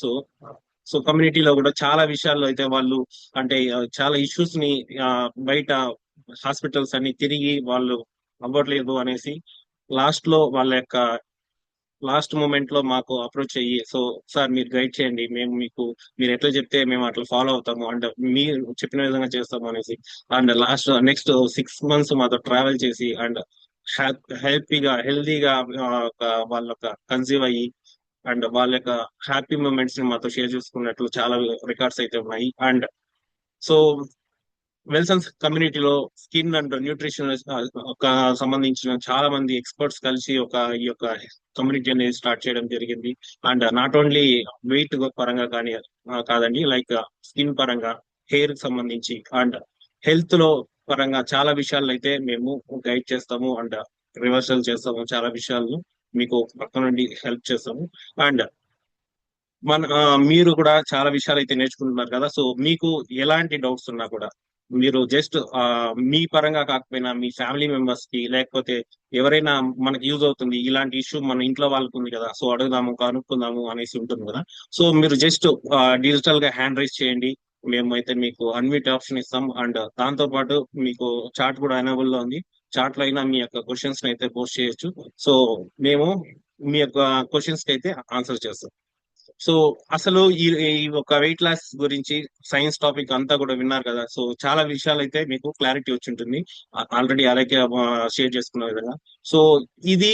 [SPEAKER 6] So so కమ్యూనిటీలో కూడా చాలా విషయాల్లో అయితే వాళ్ళు అంటే చాలా ఇష్యూస్ ని బయట హాస్పిటల్స్ అన్ని తిరిగి వాళ్ళు అవ్వట్లేదు అనేసి లాస్ట్ లో వాళ్ళ యొక్క లాస్ట్ మూమెంట్ లో మాకు అప్రోచ్ అయ్యి, సో సార్ మీరు గైడ్ చేయండి, మేము మీకు మీరు ఎట్లా చెప్తే మేము అట్లా ఫాలో అవుతాము అండ్ మీరు చెప్పిన విధంగా చేస్తాము అనేసి అండ్ లాస్ట్ నెక్స్ట్ 6 months మాతో ట్రావెల్ చేసి అండ్ హెల్తీగా వాళ్ళ కన్సీవ్ అయ్యి అండ్ వాళ్ళ యొక్క హ్యాపీ మూమెంట్స్ ని మాతో షేర్ చేసుకున్నట్లు చాలా రికార్డ్స్ అయితే ఉన్నాయి. అండ్ సో వెల్సన్స్ కమ్యూనిటీలో స్కిన్ అండ్ న్యూట్రిషన్ సంబంధించిన చాలా మంది ఎక్స్పర్ట్స్ కలిసి ఈ యొక్క కమ్యూనిటీ అనేది స్టార్ట్ చేయడం జరిగింది. అండ్ నాట్ ఓన్లీ వెయిట్ పరంగా కానీ కాదండి, లైక్ స్కిన్ పరంగా, హెయిర్ సంబంధించి అండ్ హెల్త్ లో పరంగా చాలా విషయాలు అయితే మేము గైడ్ చేస్తాము అండ్ రివర్సల్ చేస్తాము. చాలా విషయాలను మీకు పక్క నుండి హెల్ప్ చేస్తాము. అండ్ మీరు కూడా చాలా విషయాలు అయితే నేర్చుకుంటున్నారు కదా, సో మీకు ఎలాంటి డౌట్స్ ఉన్నా కూడా మీరు జస్ట్ మీ పరంగా కాకపోయినా మీ ఫ్యామిలీ మెంబర్స్ కి లేకపోతే ఎవరైనా మనకి యూజ్ అవుతుంది, ఇలాంటి ఇష్యూ మన ఇంట్లో వాళ్ళకు ఉంది కదా, సో అడుగుదాము కనుక్కుందాము అనేసి ఉంటుంది కదా, సో మీరు జస్ట్ డిజిటల్ గా హ్యాండ్ రైజ్ చేయండి, మేము అయితే మీకు అన్మ్యూట్ ఆప్షన్ ఇస్తాం. అండ్ దాంతో పాటు మీకు చాట్ కూడా అవైలబుల్ లో ఉంది. చాట్ లో అయినా మీ యొక్క క్వశ్చన్స్ అయితే పోస్ట్ చేయొచ్చు. సో మేము మీ యొక్క క్వశ్చన్స్ కి అయితే ఆన్సర్ చేస్తాం. సో అసలు ఈ ఒక వెయిట్ లాస్ గురించి సైన్స్ టాపిక్ అంతా కూడా విన్నారు కదా, సో చాలా విషయాలు అయితే మీకు క్లారిటీ వచ్చి ఉంటుంది ఆల్రెడీ అలాగే షేర్ చేసుకున్న విధంగా. సో ఇది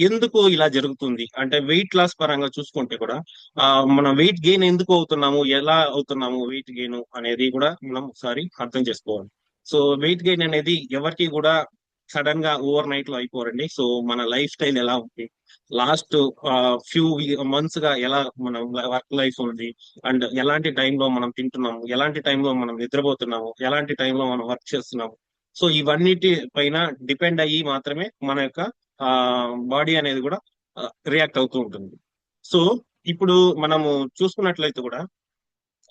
[SPEAKER 6] ఎందుకు ఇలా జరుగుతుంది అంటే వెయిట్ లాస్ పరంగా చూసుకుంటే కూడా మనం వెయిట్ గెయిన్ ఎందుకు అవుతున్నాము, ఎలా అవుతున్నాము వెయిట్ గెయిన్ అనేది కూడా మనం ఒకసారి అర్థం చేసుకోవాలి. సో వెయిట్ గెయిన్ అనేది ఎవరికి కూడా సడన్ గా ఓవర్ నైట్ లో అయిపోరండి. సో మన లైఫ్ స్టైల్ ఎలా ఉంది, లాస్ట్ ఫ్యూ మంత్స్ గా ఎలా మన వర్క్ లైఫ్ ఉంది అండ్ ఎలాంటి టైంలో మనం తింటున్నాము, ఎలాంటి టైంలో మనం నిద్రపోతున్నాము, ఎలాంటి టైంలో మనం వర్క్ చేస్తున్నాము, సో ఇవన్నిటి పైన డిపెండ్ అయ్యి మాత్రమే మన యొక్క బాడీ అనేది కూడా రియాక్ట్ అవుతూ ఉంటుంది. సో ఇప్పుడు మనము చూసుకున్నట్లయితే కూడా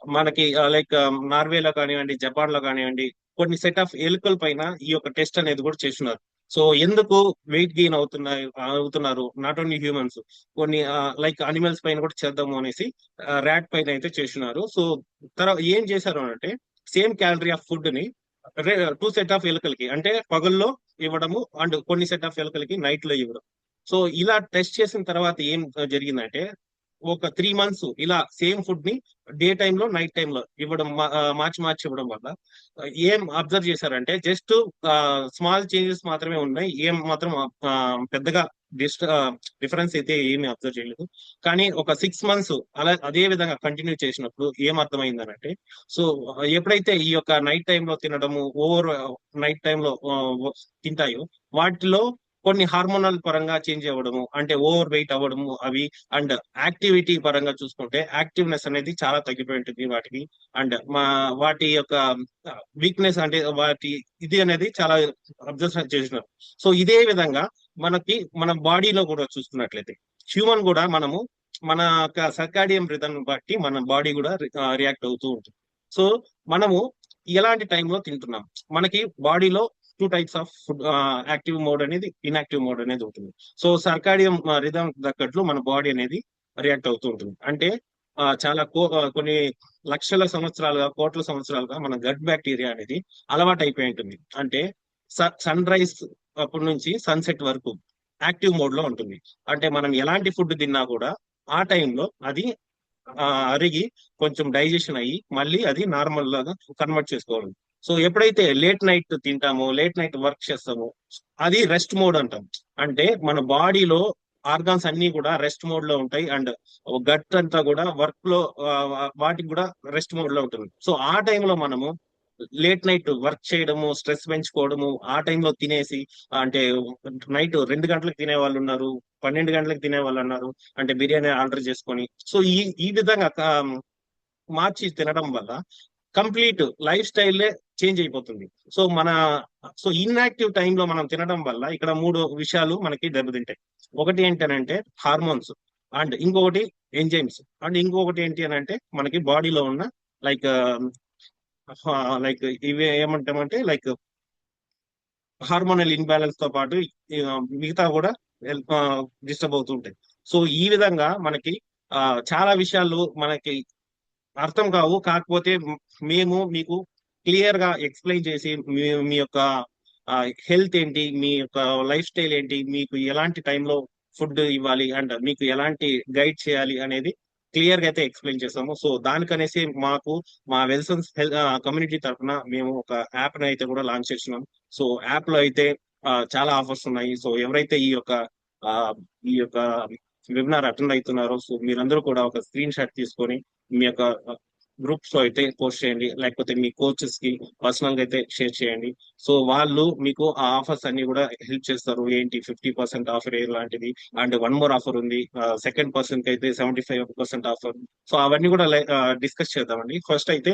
[SPEAKER 6] మనకి లైక్ నార్వేలో కానివ్వండి, జపాన్ లో కానివ్వండి, కొన్ని సెట్ ఆఫ్ ఎలుకల పైన ఈ యొక్క టెస్ట్ అనేది కూడా చేస్తున్నారు. సో ఎందుకు వెయిట్ గెయిన్ అవుతున్నారు నాట్ ఓన్లీ హ్యూమన్స్, కొన్ని లైక్ అనిమల్స్ పైన కూడా చేద్దాము అనేసి ర్యాట్ పైన అయితే చేస్తున్నారు. సో తర్వాత ఏం చేశారు అంటే సేమ్ క్యాలరీ ఆఫ్ ఫుడ్ ని 2 సెట్ ఆఫ్ ఎలుకలకి అంటే పగల్లో ఇవ్వడము అండ్ కొన్ని సెట్ ఆఫ్ ఎలుకలకి నైట్ లో ఇవ్వడం. సో ఇలా టెస్ట్ చేసిన తర్వాత ఏం జరిగిందంటే ఒక 3 months ఇలా సేమ్ ఫుడ్ ని డే టైమ్ లో నైట్ టైమ్ లో ఇవ్వడం, మార్చి ఇవ్వడం వల్ల ఏం అబ్జర్వ్ చేశారంటే జస్ట్ స్మాల్ చేంజెస్ మాత్రమే ఉన్నాయి, ఏం మాత్రం పెద్దగా డిఫరెన్స్ అయితే ఏమి అబ్జర్వ్ చేయలేదు. కానీ ఒక 6 months అలా అదే విధంగా కంటిన్యూ చేసినప్పుడు ఏం అర్థమైందనంటే, సో ఎప్పుడైతే ఈ యొక్క నైట్ టైమ్ లో తినడము ఓవర్ నైట్ టైమ్ లో తింటాయో వాటిలో కొన్ని హార్మోనల్ పరంగా చేంజ్ అవ్వడము అంటే ఓవర్ వెయిట్ అవ్వడము అవి అండ్ యాక్టివిటీ పరంగా చూసుకుంటే యాక్టివ్నెస్ అనేది చాలా తగ్గిపోయి ఉంటుంది వాటికి అండ్ వాటి యొక్క వీక్నెస్ అంటే వాటి ఇది అనేది చాలా అబ్జర్వ్ చేసినారు. సో ఇదే విధంగా మన బాడీలో కూడా చూసుకున్నట్లయితే హ్యూమన్ కూడా మనము మన సర్కాడియం రిథమ్ బట్టి మన బాడీ కూడా రియాక్ట్ అవుతూ ఉంటుంది. సో మనము ఎలాంటి టైంలో తింటున్నాం, మనకి బాడీలో 2 types of food, active mode అనేది, ఇన్యాక్టివ్ మోడ్ అనేది ఉంటుంది. సో సర్కాడియం రిథమ్ తగ్గట్లు మన బాడీ అనేది రియాక్ట్ అవుతూ ఉంటుంది. అంటే చాలా కొన్ని లక్షల సంవత్సరాలుగా కోట్ల సంవత్సరాలుగా మన గట్ బ్యాక్టీరియా అనేది అలవాటు అయిపోయి ఉంటుంది. అంటే సన్ రైజ్ అప్పటి నుంచి సన్సెట్ వరకు యాక్టివ్ మోడ్ లో ఉంటుంది. అంటే మనం ఎలాంటి ఫుడ్ తిన్నా కూడా ఆ టైంలో అది అరిగి కొంచెం డైజెషన్ అయ్యి మళ్ళీ అది నార్మల్ లాగా కన్వర్ట్ చేసుకోవాలి. సో ఎప్పుడైతే లేట్ నైట్ తింటామో, లేట్ నైట్ వర్క్ చేస్తామో అది రెస్ట్ మోడ్ అంటాం. అంటే మన బాడీలో ఆర్గాన్స్ అన్ని కూడా రెస్ట్ మోడ్ లో ఉంటాయి అండ్ గట్ అంతా కూడా వర్క్ లో వాటికి కూడా రెస్ట్ మోడ్ లో ఉంటుంది. సో ఆ టైంలో మనము లేట్ నైట్ వర్క్ చేయడము, స్ట్రెస్ పెంచుకోవడము, ఆ టైంలో తినేసి అంటే నైట్ 2 గంటలకు తినే వాళ్ళు ఉన్నారు, 12 గంటలకు తినే వాళ్ళు ఉన్నారు, అంటే బిర్యానీ ఆర్డర్ చేసుకొని. సో ఈ విధంగా మార్చి తినడం వల్ల కంప్లీట్ లైఫ్ స్టైలే చేంజ్ అయిపోతుంది. సో సో ఇన్యాక్టివ్ టైంలో మనం తినడం వల్ల ఇక్కడ 3 విషయాలు మనకి దెబ్బతింటాయి. ఒకటి ఏంటనంటే హార్మోన్స్, అండ్ ఇంకొకటి ఎంజైమ్స్, అండ్ ఇంకొకటి ఏంటి అని అంటే మనకి బాడీలో ఉన్న లైక్ లైక్ ఇవి ఏమంటామంటే లైక్ హార్మోనల్ ఇన్బ్యాలెన్స్ తో పాటు మిగతా కూడా డిస్టర్బ్ అవుతూ ఉంటాయి. సో ఈ విధంగా మనకి చాలా విషయాలు మనకి అర్థం కావు. కాకపోతే మేము మీకు క్లియర్ గా ఎక్స్ప్లెయిన్ చేసి మీ యొక్క హెల్త్ ఏంటి, మీ యొక్క లైఫ్ స్టైల్ ఏంటి, మీకు ఎలాంటి టైంలో ఫుడ్ ఇవ్వాలి అండ్ మీకు ఎలాంటి గైడ్ చేయాలి అనేది క్లియర్ గా అయితే ఎక్స్ప్లెయిన్ చేస్తాము. సో దానికనేసి మా వెల్సన్స్ కమ్యూనిటీ తరఫున మేము ఒక యాప్ అయితే కూడా లాంచ్ చేస్తున్నాం. సో యాప్ లో అయితే చాలా ఆఫర్స్ ఉన్నాయి. సో ఎవరైతే ఆ, ఈ యొక్క వెబినార్ అటెండ్ అవుతున్నారో, సో మీరందరూ కూడా ఒక స్క్రీన్ షాట్ తీసుకొని మీ యొక్క గ్రూప్స్ లో అయితే పోస్ట్ చేయండి, లేకపోతే మీ కోచెస్ కి పర్సనల్ గా అయితే షేర్ చేయండి. సో వాళ్ళు మీకు ఆ ఆఫర్స్ అన్ని కూడా హెల్ప్ చేస్తారు. ఏంటి 50% ఆఫర్ లాంటిది, అండ్ 1 మోర్ ఆఫర్ ఉంది, సెకండ్ పర్సన్ కి అయితే 75% ఆఫర్. సో అవన్నీ కూడా డిస్కస్ చేద్దామండి. ఫస్ట్ అయితే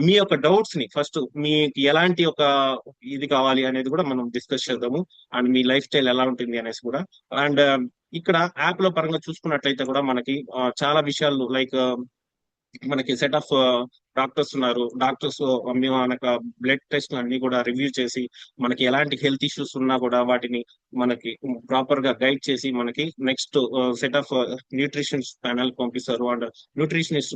[SPEAKER 6] మీ యొక్క డౌట్స్ ని ఫస్ట్ మీకు ఎలాంటి ఒక ఇది కావాలి అనేది కూడా మనం డిస్కస్ చేద్దాము, అండ్ మీ లైఫ్ స్టైల్ ఎలా ఉంటుంది అనేసి కూడా. అండ్ ఇక్కడ యాప్ లో పరంగా చూసుకున్నట్లయితే కూడా మనకి చాలా విషయాలు లైక్ మనకి సెట్ ఆఫ్ డాక్టర్స్ ఉన్నారు. డాక్టర్స్ మనకు బ్లడ్ టెస్ట్ అన్ని కూడా రివ్యూ చేసి మనకి ఎలాంటి హెల్త్ ఇష్యూస్ ఉన్నా కూడా వాటిని మనకి ప్రాపర్ గా గైడ్ చేసి మనకి next set of nutritions panel పంపిస్తారు. అండ్ న్యూట్రిషనిస్ట్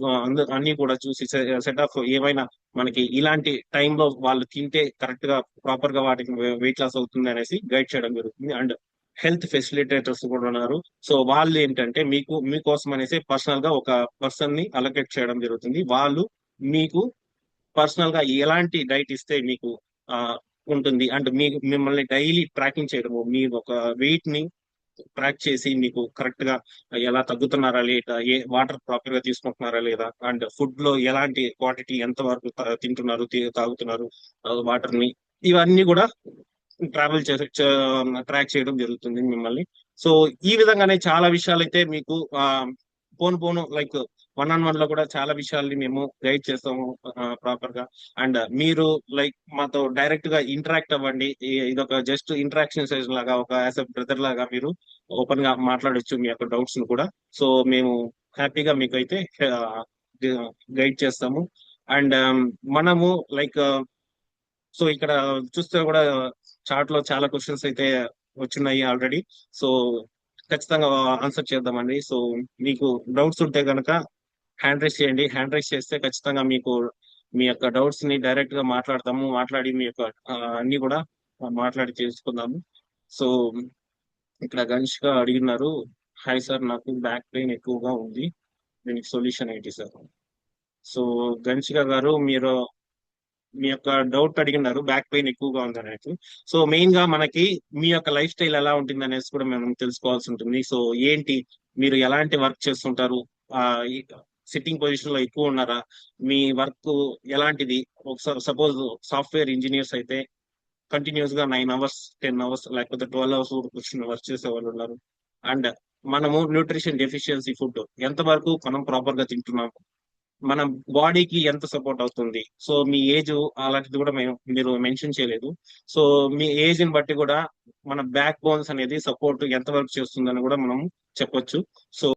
[SPEAKER 6] అన్ని కూడా చూసి సెట్ ఆఫ్ ఏమైనా మనకి ఇలాంటి టైంలో వాళ్ళు తింటే కరెక్ట్ గా ప్రాపర్ గా వాటికి వెయిట్ లాస్ అవుతుంది అనేసి గైడ్ చేయడం జరుగుతుంది. అండ్ హెల్త్ ఫెసిలిటేటర్స్ కూడా ఉన్నారు. సో వాళ్ళు ఏంటంటే మీకోసం అనేసి పర్సనల్ గా ఒక పర్సన్ ని అలొకేట్ చేయడం జరుగుతుంది. వాళ్ళు మీకు పర్సనల్ గా ఎలాంటి డైట్ ఇస్తే మీకు ఆ ఉంటుంది, అంటే మిమ్మల్ని డైలీ ట్రాకింగ్ చేయడము, మీ ఒక వెయిట్ ని ట్రాక్ చేసి మీకు కరెక్ట్ గా ఎలా తగ్గుతున్నారా లేదా, ఏ వాటర్ ప్రాపర్ గా తీసుకుంటున్నారా లేదా, అండ్ ఫుడ్ లో ఎలాంటి క్వాంటిటీ ఎంత వరకు తింటున్నారు, తాగుతున్నారు వాటర్ ని, ఇవన్నీ కూడా ట్రావెల్ చేసి ట్రాక్ చేయడం జరుగుతుంది మిమ్మల్ని. సో ఈ విధంగానే చాలా విషయాలు అయితే మీకు పోను లైక్ 1-on-1 లో కూడా చాలా విషయాల్ని మేము గైడ్ చేస్తాము ప్రాపర్ గా. అండ్ మీరు లైక్ మాతో డైరెక్ట్ గా ఇంటరాక్ట్ అవ్వండి. ఇదొక జస్ట్ ఇంటరాక్షన్ సెషన్ లాగా, ఒక యాజ్ అ బ్రదర్ లాగా మీరు ఓపెన్ గా మాట్లాడొచ్చు మీ యొక్క డౌట్స్ ను కూడా. సో మేము హ్యాపీగా మీకు అయితే గైడ్ చేస్తాము. అండ్ మనము లైక్ సో ఇక్కడ చూస్తే కూడా చార్ట్ లో చాలా క్వశ్చన్స్ అయితే వచ్చినాయి ఆల్రెడీ. సో ఖచ్చితంగా ఆన్సర్ చేద్దామండి. సో మీకు డౌట్స్ ఉంటే కనుక హ్యాండ్ రైస్ చేయండి. హ్యాండ్ రైస్ చేస్తే ఖచ్చితంగా మీకు మీ యొక్క డౌట్స్ ని డైరెక్ట్ గా మాట్లాడి మీ యొక్క అన్ని కూడా మాట్లాడి చేసుకుందాము. సో ఇక్కడ గణేష్ గా అడిగినారు, హాయ్ సార్, నాకు బ్యాక్ పెయిన్ ఎక్కువగా ఉంది, దీనికి సొల్యూషన్ ఏంటి సార్? సో గణేష్ గారు మీరు మీ యొక్క డౌట్ అడిగినారు, బ్యాక్ పెయిన్ ఎక్కువగా ఉంది అనేది. సో మెయిన్ గా మనకి మీ యొక్క లైఫ్ స్టైల్ ఎలా ఉంటుంది అనేసి కూడా మనం తెలుసుకోవాల్సి ఉంటుంది. సో ఏంటి, మీరు ఎలాంటి వర్క్ చేస్తుంటారు, సిట్టింగ్ పొజిషన్ లో ఎక్కువ ఉన్నారా, మీ వర్క్ ఎలాంటిది? సపోజ్ సాఫ్ట్వేర్ ఇంజనీర్స్ అయితే కంటిన్యూస్ గా 9 అవర్స్ 10 అవర్స్ లేకపోతే 12 అవర్స్ కూర్చొని వర్క్ చేసే వాళ్ళు ఉన్నారు. అండ్ మనము న్యూట్రిషన్ డెఫిషియన్సీ ఫుడ్ ఎంత వరకు మనం ప్రాపర్ గా తింటున్నాము, మన బాడీకి ఎంత సపోర్ట్ అవుతుంది. సో మీ ఏజ్ అలాంటిది కూడా మీరు మెన్షన్ చేయలేదు. సో మీ ఏజ్ ని బట్టి కూడా మన బ్యాక్ బోన్స్ అనేది సపోర్ట్ ఎంత వరకు చేస్తుందని కూడా మనం చెప్పొచ్చు. సో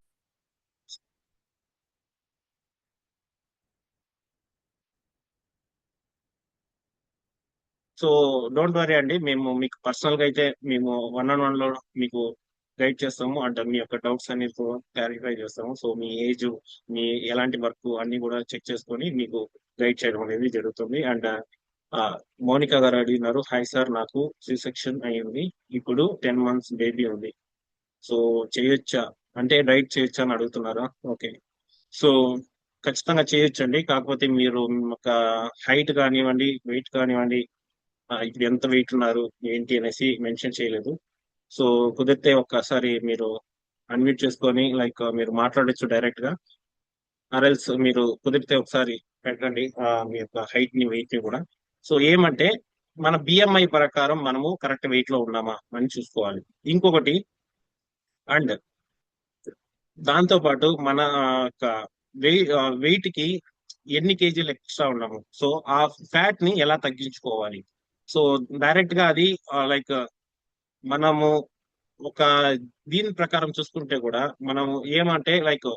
[SPEAKER 6] సో డోంట్ వరీ అండి, మేము మీకు పర్సనల్ గా అయితే మేము 1-on-1 లో మీకు గైడ్ చేస్తాము. అంటే మీ యొక్క డౌట్స్ అన్ని క్లారిఫై చేస్తాము. సో మీ ఏజ్, మీ ఎలాంటి వర్క్ అన్ని కూడా చెక్ చేసుకొని మీకు గైడ్ చేయడం అనేది జరుగుతుంది. అండ్ మౌనిక గారు అడిగినారు, హాయ్ సార్, నాకు సి సెక్షన్ అయ్యింది, ఇప్పుడు 10 months బేబీ ఉంది, సో చేయొచ్చా, అంటే డైట్ చేయొచ్చా అని అడుగుతున్నారా? ఓకే, సో ఖచ్చితంగా చేయొచ్చండి. కాకపోతే మీరు ఒక హైట్ కానివ్వండి, వెయిట్ కానివ్వండి, ఇప్పుడు ఎంత వెయిట్ ఉన్నారు ఏంటి అనేసి మెన్షన్ చేయలేదు. సో కుదిరితే ఒక్కసారి మీరు అన్మ్యూట్ చేసుకొని లైక్ మీరు మాట్లాడొచ్చు డైరెక్ట్ గా, ఆర్ఎల్స్ మీరు కుదిరితే ఒకసారి పెట్టండి మీ యొక్క హైట్ ని వెయిట్ ని కూడా. సో ఏమంటే మన బిఎంఐ ప్రకారం మనము కరెక్ట్ వెయిట్ లో ఉన్నామా అని చూసుకోవాలి. ఇంకొకటి అండ్ దాంతో పాటు మన యొక్క వెయిట్ కి ఎన్ని కేజీలు ఎక్స్ట్రా ఉన్నాము, సో ఆ ఫ్యాట్ ని ఎలా తగ్గించుకోవాలి. సో డైరెక్ట్ గా అది లైక్ మనము ఒక దీని ప్రకారం చూసుకుంటే కూడా మనం ఏమంటే లైక్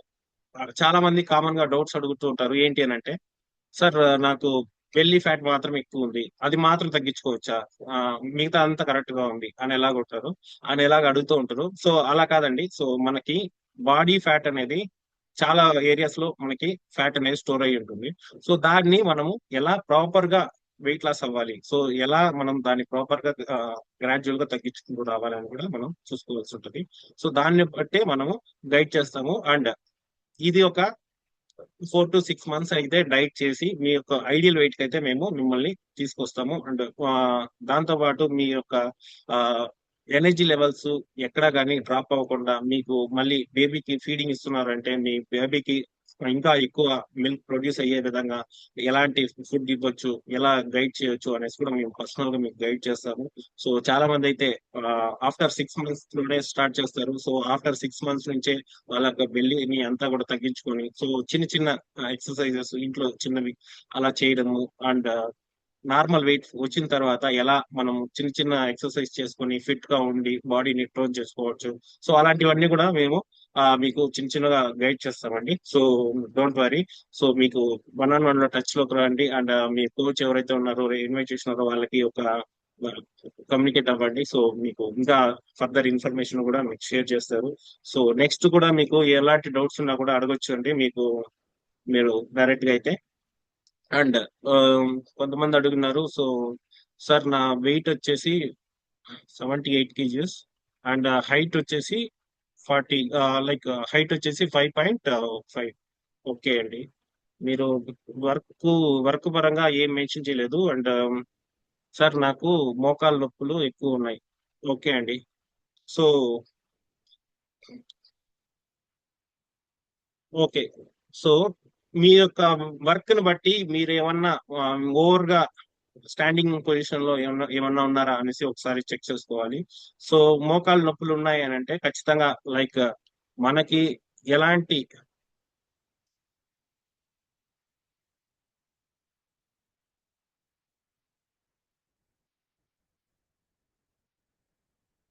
[SPEAKER 6] చాలా మంది కామన్ గా డౌట్స్ అడుగుతూ ఉంటారు. ఏంటి అని అంటే, సార్ నాకు బెల్లీ ఫ్యాట్ మాత్రం ఎక్కువ ఉంది, అది మాత్రం తగ్గించుకోవచ్చా, మిగతా అంతా కరెక్ట్ గా ఉంది అని ఎలాగొంటారు అని ఎలాగ అడుగుతూ ఉంటారు. సో అలా కాదండి. సో మనకి బాడీ ఫ్యాట్ అనేది చాలా ఏరియాస్ లో మనకి ఫ్యాట్ అనేది స్టోర్ అయి ఉంటుంది. సో దాన్ని మనము ఎలా ప్రాపర్ గా వెయిట్ లాస్ అవ్వాలి, సో ఎలా మనం దాన్ని ప్రాపర్ గా గ్రాడ్యువల్ గా తగ్గించుకుంటూ రావాలని కూడా మనం చూసుకోవాల్సి ఉంటుంది. సో దాన్ని బట్టే మనము గైడ్ చేస్తాము. అండ్ ఇది ఒక 4 to 6 months అయితే డైట్ చేసి మీ యొక్క ఐడియల్ వెయిట్ కి అయితే మేము మిమ్మల్ని తీసుకొస్తాము. అండ్ దాంతో పాటు మీ యొక్క ఎనర్జీ లెవెల్స్ ఎక్కడా కానీ డ్రాప్ అవ్వకుండా, మీకు మళ్ళీ బేబీకి ఫీడింగ్ ఇస్తున్నారంటే మీ బేబీకి ఇంకా ఎక్కువ మిల్క్ ప్రొడ్యూస్ అయ్యే విధంగా ఎలాంటి ఫుడ్ ఇవ్వచ్చు, ఎలా గైడ్ చేయొచ్చు అనేసి కూడా మేము పర్సనల్ గా మీకు గైడ్ చేస్తాము. సో చాలా మంది అయితే ఆఫ్టర్ 6 months లోనే స్టార్ట్ చేస్తారు. సో ఆఫ్టర్ 6 months నుంచే వాళ్ళ యొక్క బెల్లీని అంతా కూడా తగ్గించుకొని, సో చిన్న చిన్న ఎక్సర్సైజెస్ ఇంట్లో చిన్నవి అలా చేయడము, అండ్ నార్మల్ వెయిట్ వచ్చిన తర్వాత ఎలా మనం చిన్న చిన్న ఎక్సర్సైజ్ చేసుకొని ఫిట్ గా ఉండి బాడీని టోన్ చేసుకోవచ్చు. సో అలాంటివన్నీ కూడా మేము మీకు చిన్న చిన్నగా గైడ్ చేస్తామండి. So don't worry. సో మీకు 1-on-1 లో టచ్ లోకి రండి. అండ్ మీ కోచ్ ఎవరైతే ఉన్నారో ఇన్వైట్ చేసినారో వాళ్ళకి ఒక కమ్యూనికేట్ అవ్వండి. సో మీకు ఇంకా ఫర్దర్ ఇన్ఫర్మేషన్ కూడా మీకు షేర్ చేస్తారు. సో నెక్స్ట్ కూడా మీకు ఎలాంటి డౌట్స్ ఉన్నా కూడా అడగొచ్చు అండి మీకు, మీరు డైరెక్ట్ గా అయితే. అండ్ కొంతమంది అడుగున్నారు, సో సార్ నా వెయిట్ వచ్చేసి 78 kgs అండ్ హైట్ వచ్చేసి 40, లైక్ హైట్ వచ్చేసి 5.5. ఓకే అండి, మీరు వర్క్ పరంగా ఏం మెన్షన్ చేయలేదు. అండ్ సార్ నాకు మోకాలు నొప్పులు ఎక్కువ ఉన్నాయి. ఓకే అండి. So okay. సో మీ యొక్క వర్క్ ని బట్టి మీరు ఏమన్నా ఓవర్ గా స్టాండింగ్ పొజిషన్ లో ఏమన్నా ఉన్నారా అనేసి ఒకసారి చెక్ చేసుకోవాలి. సో మోకాలు నొప్పులు ఉన్నాయి అని అంటే ఖచ్చితంగా లైక్ మనకి ఎలాంటి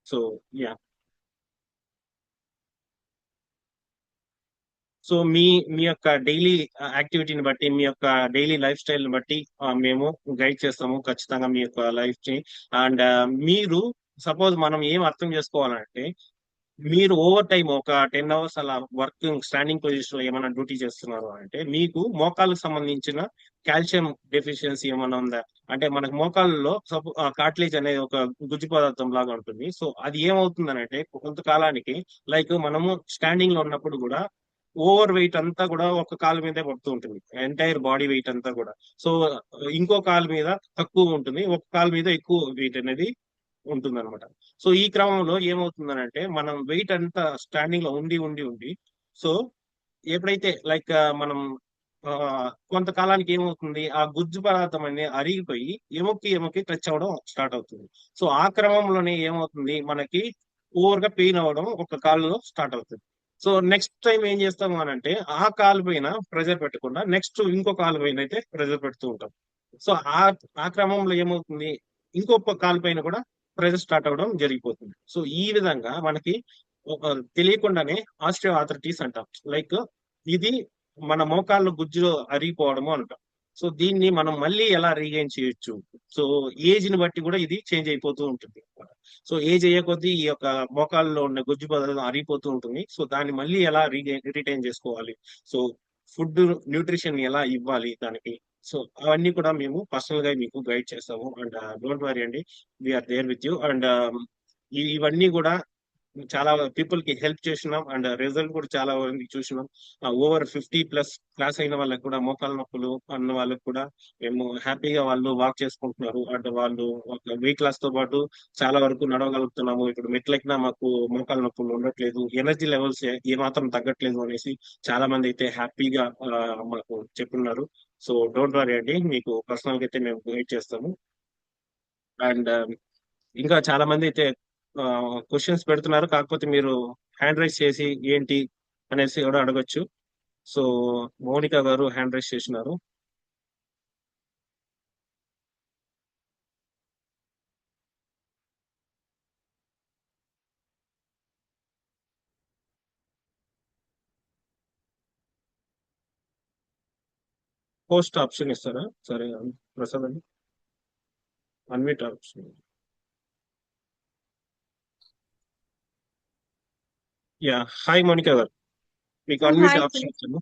[SPEAKER 6] సో యా సో మీ మీ యొక్క డైలీ యాక్టివిటీని బట్టి, మీ యొక్క డైలీ లైఫ్ స్టైల్ ని బట్టి మేము గైడ్ చేస్తాము ఖచ్చితంగా మీ యొక్క లైఫ్ ని. అండ్ మీరు సపోజ్ మనం ఏం అర్థం చేసుకోవాలంటే, మీరు ఓవర్ టైం ఒక 10 hours అలా వర్క్ స్టాండింగ్ పొజిషన్ లో ఏమైనా డ్యూటీ చేస్తున్నారు అంటే మీకు మోకాళ్ళకు సంబంధించిన కాల్షియం డెఫిషియన్సీ ఏమైనా ఉందా అంటే, మనకు మోకాళ్ళలో కార్టిలేజ్ అనేది ఒక గుజ్జు పదార్థం లాగా ఉంటుంది. సో అది ఏమవుతుందని అంటే కొంతకాలానికి లైక్ మనము స్టాండింగ్ లో ఉన్నప్పుడు కూడా ఓవర్ వెయిట్ అంతా కూడా ఒక కాలు మీదే పడుతూ ఉంటుంది, ఎంటైర్ బాడీ వెయిట్ అంతా కూడా. సో ఇంకో కాలు మీద తక్కువ ఉంటుంది, ఒక కాలు మీద ఎక్కువ వెయిట్ అనేది ఉంటుంది అనమాట. సో ఈ క్రమంలో ఏమవుతుందనంటే మనం వెయిట్ అంతా స్టాండింగ్ లో ఉండి ఉండి ఉండి సో ఎప్పుడైతే లైక్ మనం కొంతకాలానికి ఏమవుతుంది, ఆ గుజ్జు పదార్థం అనేది అరిగిపోయి ఎముక్కి టచ్ అవ్వడం స్టార్ట్ అవుతుంది. సో ఆ క్రమంలోనే ఏమవుతుంది, మనకి ఓవర్ గా పెయిన్ అవ్వడం ఒక కాలులో స్టార్ట్ అవుతుంది. సో నెక్స్ట్ టైం ఏం చేస్తాము అని అంటే, ఆ కాలు పైన ప్రెజర్ పెట్టకుండా నెక్స్ట్ ఇంకో కాలు పైన అయితే ప్రెజర్ పెడుతూ ఉంటాం. సో ఆ క్రమంలో ఏమవుతుంది, ఇంకొక కాలు పైన కూడా ప్రెజర్ స్టార్ట్ అవ్వడం జరిగిపోతుంది. సో ఈ విధంగా మనకి తెలియకుండానే ఆస్టియో ఆర్థరైటిస్ అంటాం. లైక్ ఇది మన మోకాళ్ళ గుజ్జులో అరిగిపోవడము అంటాం. సో దీన్ని మనం మళ్ళీ ఎలా రీగైన్ చేయొచ్చు, సో ఏజ్ ని బట్టి కూడా ఇది చేంజ్ అయిపోతూ ఉంటుంది. సో ఏజ్ అయ్యే కొద్దీ ఈ యొక్క మోకాళ్ళలో ఉన్న గుజ్జు పదార్థం అరిగిపోతూ ఉంటుంది. సో దాన్ని మళ్ళీ ఎలా రిటైన్ చేసుకోవాలి, సో ఫుడ్ న్యూట్రిషన్ ఎలా ఇవ్వాలి దానికి, సో అవన్నీ కూడా మేము పర్సనల్ గా మీకు గైడ్ చేస్తాము. అండ్ డోంట్ వరీ అండి, we're there with you. And ఇవన్నీ కూడా చాలా పీపుల్ కి హెల్ప్ చేసినాం. అండ్ రిజల్ట్ కూడా చాలా మందికి చూసినాం. ఓవర్ 50+ క్లాస్ అయిన వాళ్ళకి కూడా మోకాల నొప్పులు అన్న వాళ్ళకి కూడా మేము హ్యాపీగా వాళ్ళు వాక్ చేసుకుంటున్నారు. అండ్ వాళ్ళు వెయిట్ లాస్ తో పాటు చాలా వరకు నడవగలుగుతున్నాము. ఇప్పుడు మెట్లెక్కినా మాకు మోకాల నొప్పులు ఉండట్లేదు, ఎనర్జీ లెవెల్స్ ఏమాత్రం తగ్గట్లేదు అనేసి చాలా మంది అయితే హ్యాపీగా మాకు చెప్పున్నారు. సో డోంట్ వరీ అండి, మీకు పర్సనల్ గా అయితే మేము గైడ్ చేస్తాము. అండ్ ఇంకా చాలా మంది అయితే క్వశ్చన్స్ పెడుతున్నారు, కాకపోతే మీరు హ్యాండ్ రైజ్ చేసి ఏంటి అనేసి కూడా అడగొచ్చు. సో మౌనిక గారు హ్యాండ్ రైజ్ చేసినారు. పోస్ట్ ఆప్షన్ ఇస్తారా? సరే ప్రసాద్ అండి, అన్మిట్ ఆప్షన్. యా, హాయ్ మౌనిక గారు, మీకు అన్మిట్
[SPEAKER 7] హాయ్
[SPEAKER 6] ఆప్షన్ ఇచ్చాను.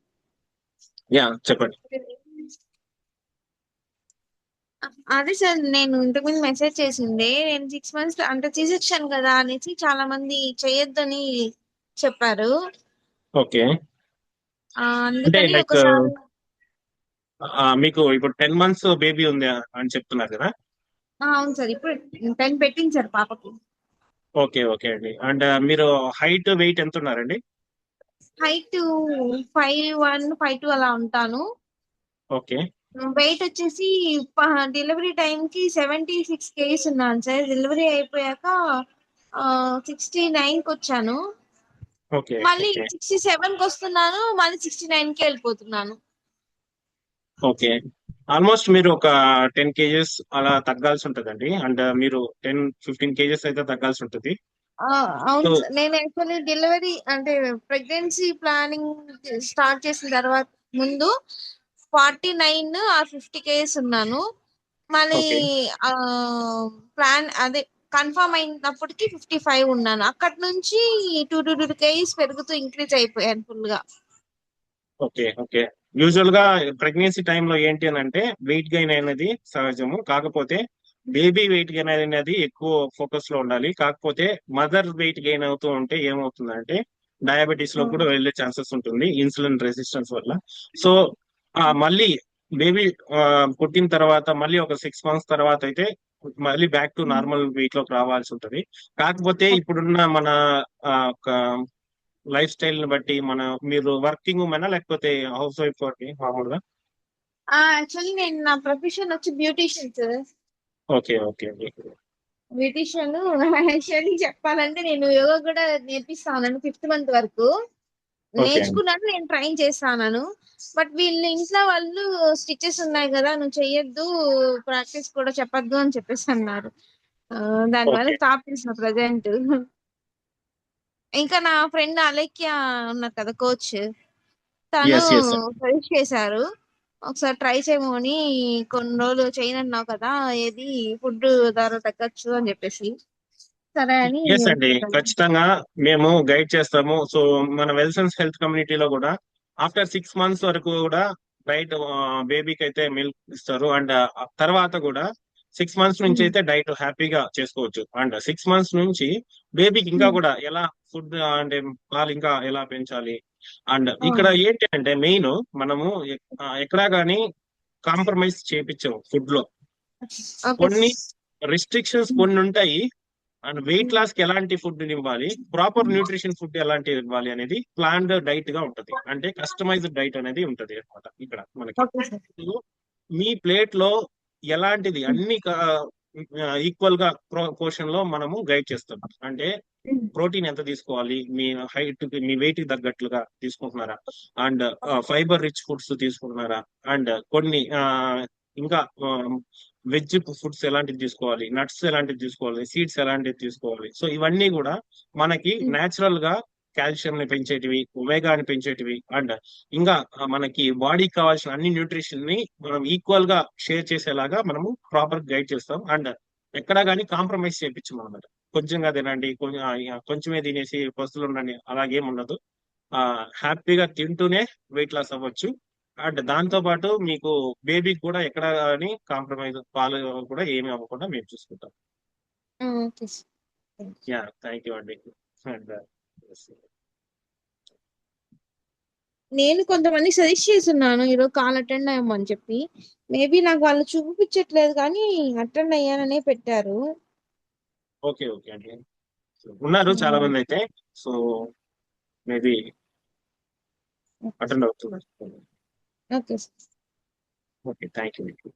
[SPEAKER 6] యా చెప్పండి.
[SPEAKER 7] అదే సార్, నేను ఇంతకుముందు మెసేజ్ చేసిండే, నేను 6 months అంటే తీసేసాను కదా అనేసి చాలా మంది చేయొద్దని చెప్పారు.
[SPEAKER 6] ఓకే, అంటే
[SPEAKER 7] అందుకని
[SPEAKER 6] లైక్
[SPEAKER 7] ఒకసారి
[SPEAKER 6] మీకు ఇప్పుడు 10 months బేబీ ఉంది అని చెప్తున్నారు కదా.
[SPEAKER 7] అవును సార్, ఇప్పుడు 10 పెట్టింది సార్ పాపకి.
[SPEAKER 6] ఓకే ఓకే అండి. అండ్ మీరు హైట్ వెయిట్ ఎంత ఉన్నారండి?
[SPEAKER 7] హైట్ 5'1", 5'2" అలా ఉంటాను.
[SPEAKER 6] ఓకే
[SPEAKER 7] వెయిట్ వచ్చేసి డెలివరీ టైంకి 76 kgs ఉన్నాను సార్. డెలివరీ అయిపోయాక 69కి వచ్చాను.
[SPEAKER 6] ఓకే
[SPEAKER 7] మళ్ళీ
[SPEAKER 6] ఓకే
[SPEAKER 7] 67కి వస్తున్నాను, మళ్ళీ 69కి వెళ్ళిపోతున్నాను.
[SPEAKER 6] ఓకే, ఆల్మోస్ట్ మీరు ఒక 10 kgs అలా తగ్గాల్సి ఉంటుందండి. అండ్ మీరు 10-15 kgs అయితే తగ్గాల్సి ఉంటుంది.
[SPEAKER 7] అవును
[SPEAKER 6] సో
[SPEAKER 7] సార్, నేను యాక్చువల్లీ డెలివరీ అంటే ప్రెగ్నెన్సీ ప్లానింగ్ స్టార్ట్ చేసిన తర్వాత ముందు 49 ఆర్ 50 kgs ఉన్నాను. మళ్ళీ
[SPEAKER 6] ఓకే
[SPEAKER 7] ప్లాన్ అదే కన్ఫర్మ్ అయినప్పటికీ 55 ఉన్నాను. అక్కడి నుంచి 2 kgs పెరుగుతూ ఇంక్రీజ్ అయిపోయాను ఫుల్ గా.
[SPEAKER 6] ఓకే ఓకే, యూజువల్ గా ప్రెగ్నెన్సీ టైంలో ఏంటి అని అంటే వెయిట్ గెయిన్ అనేది సహజము, కాకపోతే బేబీ వెయిట్ గెయిన్ అనేది ఎక్కువ ఫోకస్ లో ఉండాలి. కాకపోతే మదర్ వెయిట్ గెయిన్ అవుతూ ఉంటే ఏమవుతుందంటే డయాబెటీస్ లో కూడా వెళ్ళే ఛాన్సెస్ ఉంటుంది, ఇన్సులిన్ రెసిస్టెన్స్ వల్ల. సో మళ్ళీ బేబీ పుట్టిన తర్వాత మళ్ళీ ఒక 6 months తర్వాత అయితే మళ్ళీ బ్యాక్ టు నార్మల్ వెయిట్ లోకి రావాల్సి ఉంటుంది. కాకపోతే ఇప్పుడున్న మన లైఫ్ స్టైల్ ని బట్టి మీరు వర్కింగ్ ఉమెనా లేకపోతే హౌస్ వైఫ్ తోటి మామూలుగా?
[SPEAKER 7] యాక్చువల్లీ నేను నా ప్రొఫెషన్ వచ్చి beautician sir.
[SPEAKER 6] Okay okay
[SPEAKER 7] beautician actually చెప్పాలంటే నేను యోగా కూడా నేర్పిస్తాను 5th month వరకు.
[SPEAKER 6] ఓకే అండి.
[SPEAKER 7] నేర్చుకున్నాను, నేను ట్రైన్ చేస్తాను. బట్ వీళ్ళు ఇంట్లో వాళ్ళు స్టిచెస్ ఉన్నాయి కదా, నువ్వు చెయ్యొద్దు, ప్రాక్టీస్ కూడా చెప్పొద్దు అని చెప్పేసి అన్నారు. దానివల్ల
[SPEAKER 6] ఓకే
[SPEAKER 7] స్టాప్ చేసిన ప్రజెంట్. ఇంకా నా ఫ్రెండ్ అలేఖ్య ఉన్నారు కదా కోచ్, తను
[SPEAKER 6] ఎస్ ఎస్
[SPEAKER 7] సజెస్ట్ చేశారు ఒకసారి ట్రై చేయమని. కొన్ని రోజులు చేయనన్నావు కదా, ఏది ఫుడ్ ధర తగ్గచ్చు అని చెప్పేసి, సరే అని
[SPEAKER 6] ఎస్ అండి, ఖచ్చితంగా మేము గైడ్ చేస్తాము. సో మన వెల్సన్స్ హెల్త్ కమ్యూనిటీలో కూడా ఆఫ్టర్ 6 months వరకు కూడా డైట్ బేబీకి అయితే మిల్క్ ఇస్తారు. అండ్ తర్వాత కూడా 6 months నుంచి అయితే డైట్ హ్యాపీగా చేసుకోవచ్చు. అండ్ 6 months నుంచి బేబీకి ఇంకా కూడా ఎలా ఫుడ్ అంటే పాలు ఇంకా ఎలా పెంచాలి. అండ్ ఇక్కడ ఏంటి అంటే మెయిన్ మనము ఎక్కడా కానీ కాంప్రమైజ్ చేయించాము ఫుడ్ లో.
[SPEAKER 7] ఓకే.
[SPEAKER 6] కొన్ని రిస్ట్రిక్షన్స్ కొన్ని ఉంటాయి. అండ్ వెయిట్ లాస్ కి ఎలాంటి ఫుడ్ ఇవ్వాలి, ప్రాపర్ న్యూట్రిషన్ ఫుడ్ ఎలాంటివి ఇవ్వాలి అనేది ప్లాన్డ్ డైట్ గా ఉంటది. అంటే కస్టమైజ్డ్ డైట్ అనేది ఉంటది అనమాట ఇక్కడ మనకి.
[SPEAKER 7] Okay sir.
[SPEAKER 6] మీ ప్లేట్ లో ఎలాంటిది అన్ని ఈక్వల్ గా పోర్షన్ లో మనము గైడ్ చేస్తాం. అంటే ప్రోటీన్ ఎంత తీసుకోవాలి, మీ హైట్ మీ వెయిట్ కి తగ్గట్లుగా తీసుకుంటున్నారా, అండ్ ఫైబర్ రిచ్ ఫుడ్స్ తీసుకుంటున్నారా, అండ్ కొన్ని ఇంకా వెజ్ ఫుడ్స్ ఎలాంటివి తీసుకోవాలి, నట్స్ ఎలాంటివి తీసుకోవాలి, సీడ్స్ ఎలాంటివి తీసుకోవాలి. సో ఇవన్నీ కూడా మనకి నేచురల్ గా కాల్షియం ని పెంచేటివి, ఒమేగాని పెంచేటివి, అండ్ ఇంకా మనకి బాడీకి కావాల్సిన అన్ని న్యూట్రిషన్ ని మనం ఈక్వల్ గా షేర్ చేసేలాగా మనము ప్రాపర్ గైడ్ చేస్తాం. అండ్ ఎక్కడా కానీ కాంప్రమైజ్ చేయించం అనమాట. కొంచెంగా తినండి, కొంచెమే తినేసి పస్తులు ఉండండి అలాగేం ఉండదు. హ్యాపీగా తింటూనే వెయిట్ లాస్ అవ్వచ్చు. అండ్ దాంతో పాటు మీకు బేబీకి కూడా ఎక్కడ కానీ కాంప్రమైజ్ పాలు కూడా ఏమి అవ్వకుండా మేము చూసుకుంటాం.
[SPEAKER 7] Okay sir.
[SPEAKER 6] Yeah, thank you అండి. అండ్
[SPEAKER 7] నేను కొంతమంది సజెస్ట్ చేస్తున్నాను ఈరోజు కాల్ అటెండ్ అయ్యామని చెప్పి, మేబీ నాకు వాళ్ళు చూపించట్లేదు కానీ అటెండ్ అయ్యాననే పెట్టారు.
[SPEAKER 6] ఓకే ఓకే అండి, ఉన్నారు చాలా మంది అయితే. సో మేబీ అటెండ్ అవుతున్నారు.
[SPEAKER 7] Okay sir.
[SPEAKER 6] Okay, thank you.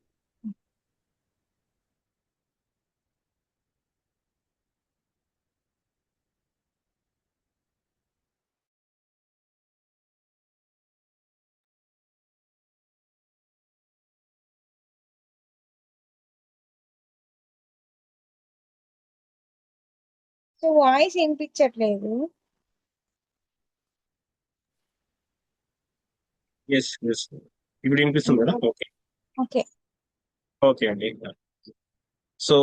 [SPEAKER 7] So వాయిస్ వినిపించట్లేదు.
[SPEAKER 6] Yes, yes. ఇప్పుడు వినిపిస్తుంది కదా? ఓకే.
[SPEAKER 7] ఓకే.
[SPEAKER 6] ఓకే అండి. సో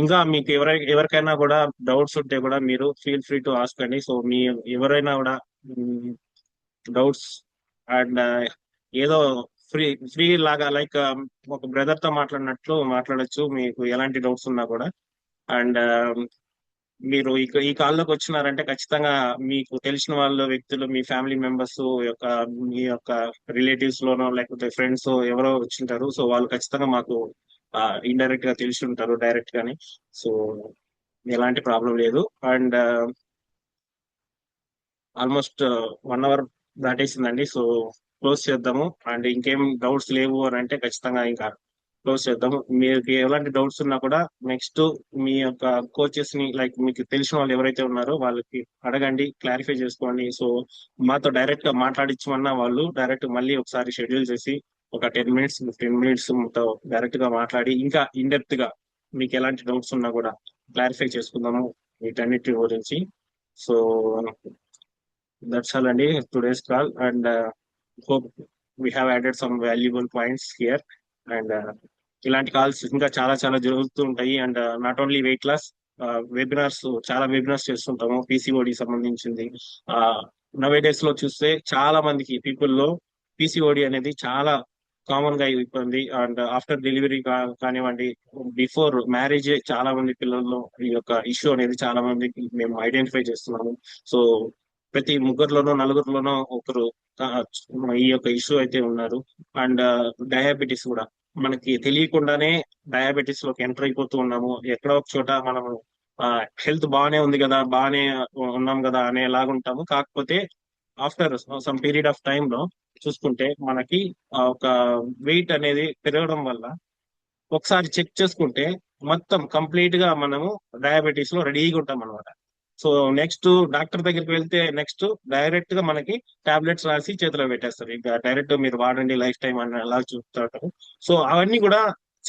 [SPEAKER 6] ఇంకా మీకు ఎవరికైనా కూడా డౌట్స్ ఉంటే కూడా మీరు ఫీల్ ఫ్రీ టు ఆస్క్ అండి. సో మీ ఎవరైనా కూడా డౌట్స్ అండ్ ఏదో ఫ్రీ ఫ్రీ లాగా లైక్ ఒక బ్రదర్ తో మాట్లాడినట్లు మాట్లాడొచ్చు, మీకు ఎలాంటి డౌట్స్ ఉన్నా కూడా. అండ్ మీరు ఈ కాల్లోకి వచ్చినారంటే ఖచ్చితంగా మీకు తెలిసిన వాళ్ళ వ్యక్తులు, మీ ఫ్యామిలీ మెంబర్స్ యొక్క, మీ యొక్క రిలేటివ్స్ లోనో లేకపోతే ఫ్రెండ్స్ ఎవరో వచ్చింటారు. సో వాళ్ళు ఖచ్చితంగా మాకు ఇండైరెక్ట్ గా తెలిసి ఉంటారు, డైరెక్ట్ గాని. సో ఎలాంటి ప్రాబ్లం లేదు. అండ్ ఆల్మోస్ట్ 1 hour దాటేసిందండి. సో క్లోజ్ చేద్దాము. అండ్ ఇంకేం డౌట్స్ లేవు అని అంటే ఖచ్చితంగా ఇంకా క్లోజ్ చేద్దాము. మీకు ఎలాంటి డౌట్స్ ఉన్నా కూడా నెక్స్ట్ మీ యొక్క కోచెస్ ని, లైక్ మీకు తెలిసిన వాళ్ళు ఎవరైతే ఉన్నారో వాళ్ళకి అడగండి, క్లారిఫై చేసుకోండి. సో మాతో డైరెక్ట్ గా మాట్లాడించమన్నా వాళ్ళు డైరెక్ట్ మళ్ళీ ఒకసారి షెడ్యూల్ చేసి ఒక 10 minutes 15 minutes తో డైరెక్ట్ గా మాట్లాడి ఇంకా ఇన్ డెప్త్ గా మీకు ఎలాంటి డౌట్స్ ఉన్నా కూడా క్లారిఫై చేసుకుందాము వీటన్నిటి గురించి. సో దట్స్ ఆల్ అండి today's call. And hope we have added some valuable points here. And ఇలాంటి కాల్స్ ఇంకా చాలా చాలా జరుగుతూ ఉంటాయి. And not only weight loss webinars, చాలా వెబినార్స్ చేస్తుంటాము పీసీఓడి సంబంధించింది. నవే డేస్ లో చూస్తే చాలా మందికి పీపుల్ లో పీసీఓడి అనేది చాలా కామన్ గా అయిపోయింది. అండ్ ఆఫ్టర్ డెలివరీ కానివ్వండి, బిఫోర్ మ్యారేజ్ చాలా మంది పిల్లల్లో ఈ యొక్క ఇష్యూ అనేది చాలా మందికి మేము ఐడెంటిఫై చేస్తున్నాము. సో ప్రతి ముగ్గురులోనో నలుగురిలోనో ఒకరు ఈ యొక్క ఇష్యూ అయితే ఉన్నారు. అండ్ డయాబెటీస్ కూడా మనకి తెలియకుండానే డయాబెటీస్ లోకి ఎంటర్ అయిపోతూ ఉన్నాము. ఎక్కడో ఒక చోట మనము హెల్త్ బాగానే ఉంది కదా, బాగానే ఉన్నాం కదా అనేలాగుంటాము. కాకపోతే after some period of time లో చూసుకుంటే మనకి ఒక వెయిట్ అనేది పెరగడం వల్ల ఒకసారి చెక్ చేసుకుంటే మొత్తం కంప్లీట్ గా మనము డయాబెటీస్ లో రెడీగా ఉంటాం అనమాట. సో నెక్స్ట్ డాక్టర్ దగ్గరికి వెళ్తే నెక్స్ట్ డైరెక్ట్ గా మనకి టాబ్లెట్స్ రాసి చేతిలో పెట్టేస్తారు. ఇంకా డైరెక్ట్ మీరు వాడండి లైఫ్ టైం అని అలా చూపుతారు. సో అవన్నీ కూడా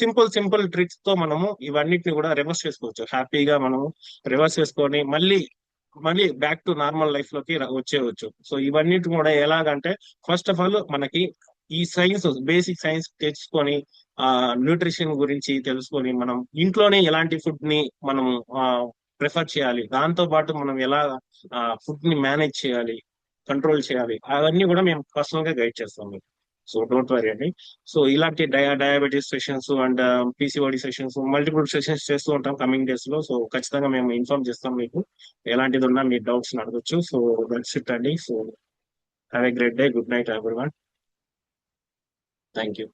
[SPEAKER 6] సింపుల్ ట్రిక్స్ తో మనము ఇవన్నిటిని కూడా రివర్స్ చేసుకోవచ్చు. హ్యాపీగా మనము రివర్స్ చేసుకొని మళ్ళీ బ్యాక్ టు నార్మల్ లైఫ్ లోకి వచ్చేయవచ్చు. సో ఇవన్నిటి కూడా ఎలాగంటే ఫస్ట్ ఆఫ్ ఆల్ మనకి ఈ సైన్స్, బేసిక్ సైన్స్ తెచ్చుకొని న్యూట్రిషన్ గురించి తెలుసుకొని మనం ఇంట్లోనే ఎలాంటి ఫుడ్ ని మనం ప్రిఫర్ చేయాలి, దాంతో పాటు మనం ఎలా ఫుడ్ ని మేనేజ్ చేయాలి, కంట్రోల్ చేయాలి, అవన్నీ కూడా మేము పర్సనల్ గా గైడ్ చేస్తాం మీకు. సో డోంట్ వరీ అండి. సో ఇలాంటి diabetes sessions and PCOD sessions, multiple sessions చేస్తూ ఉంటాం కమింగ్ డేస్ లో. సో ఖచ్చితంగా మేము ఇన్ఫార్మ్ చేస్తాం మీకు. ఎలాంటిది ఉన్నా మీ డౌట్స్ అడగచ్చు. సో దట్స్ ఇట్ అండి. So have a great day. Good night everyone. Thank you.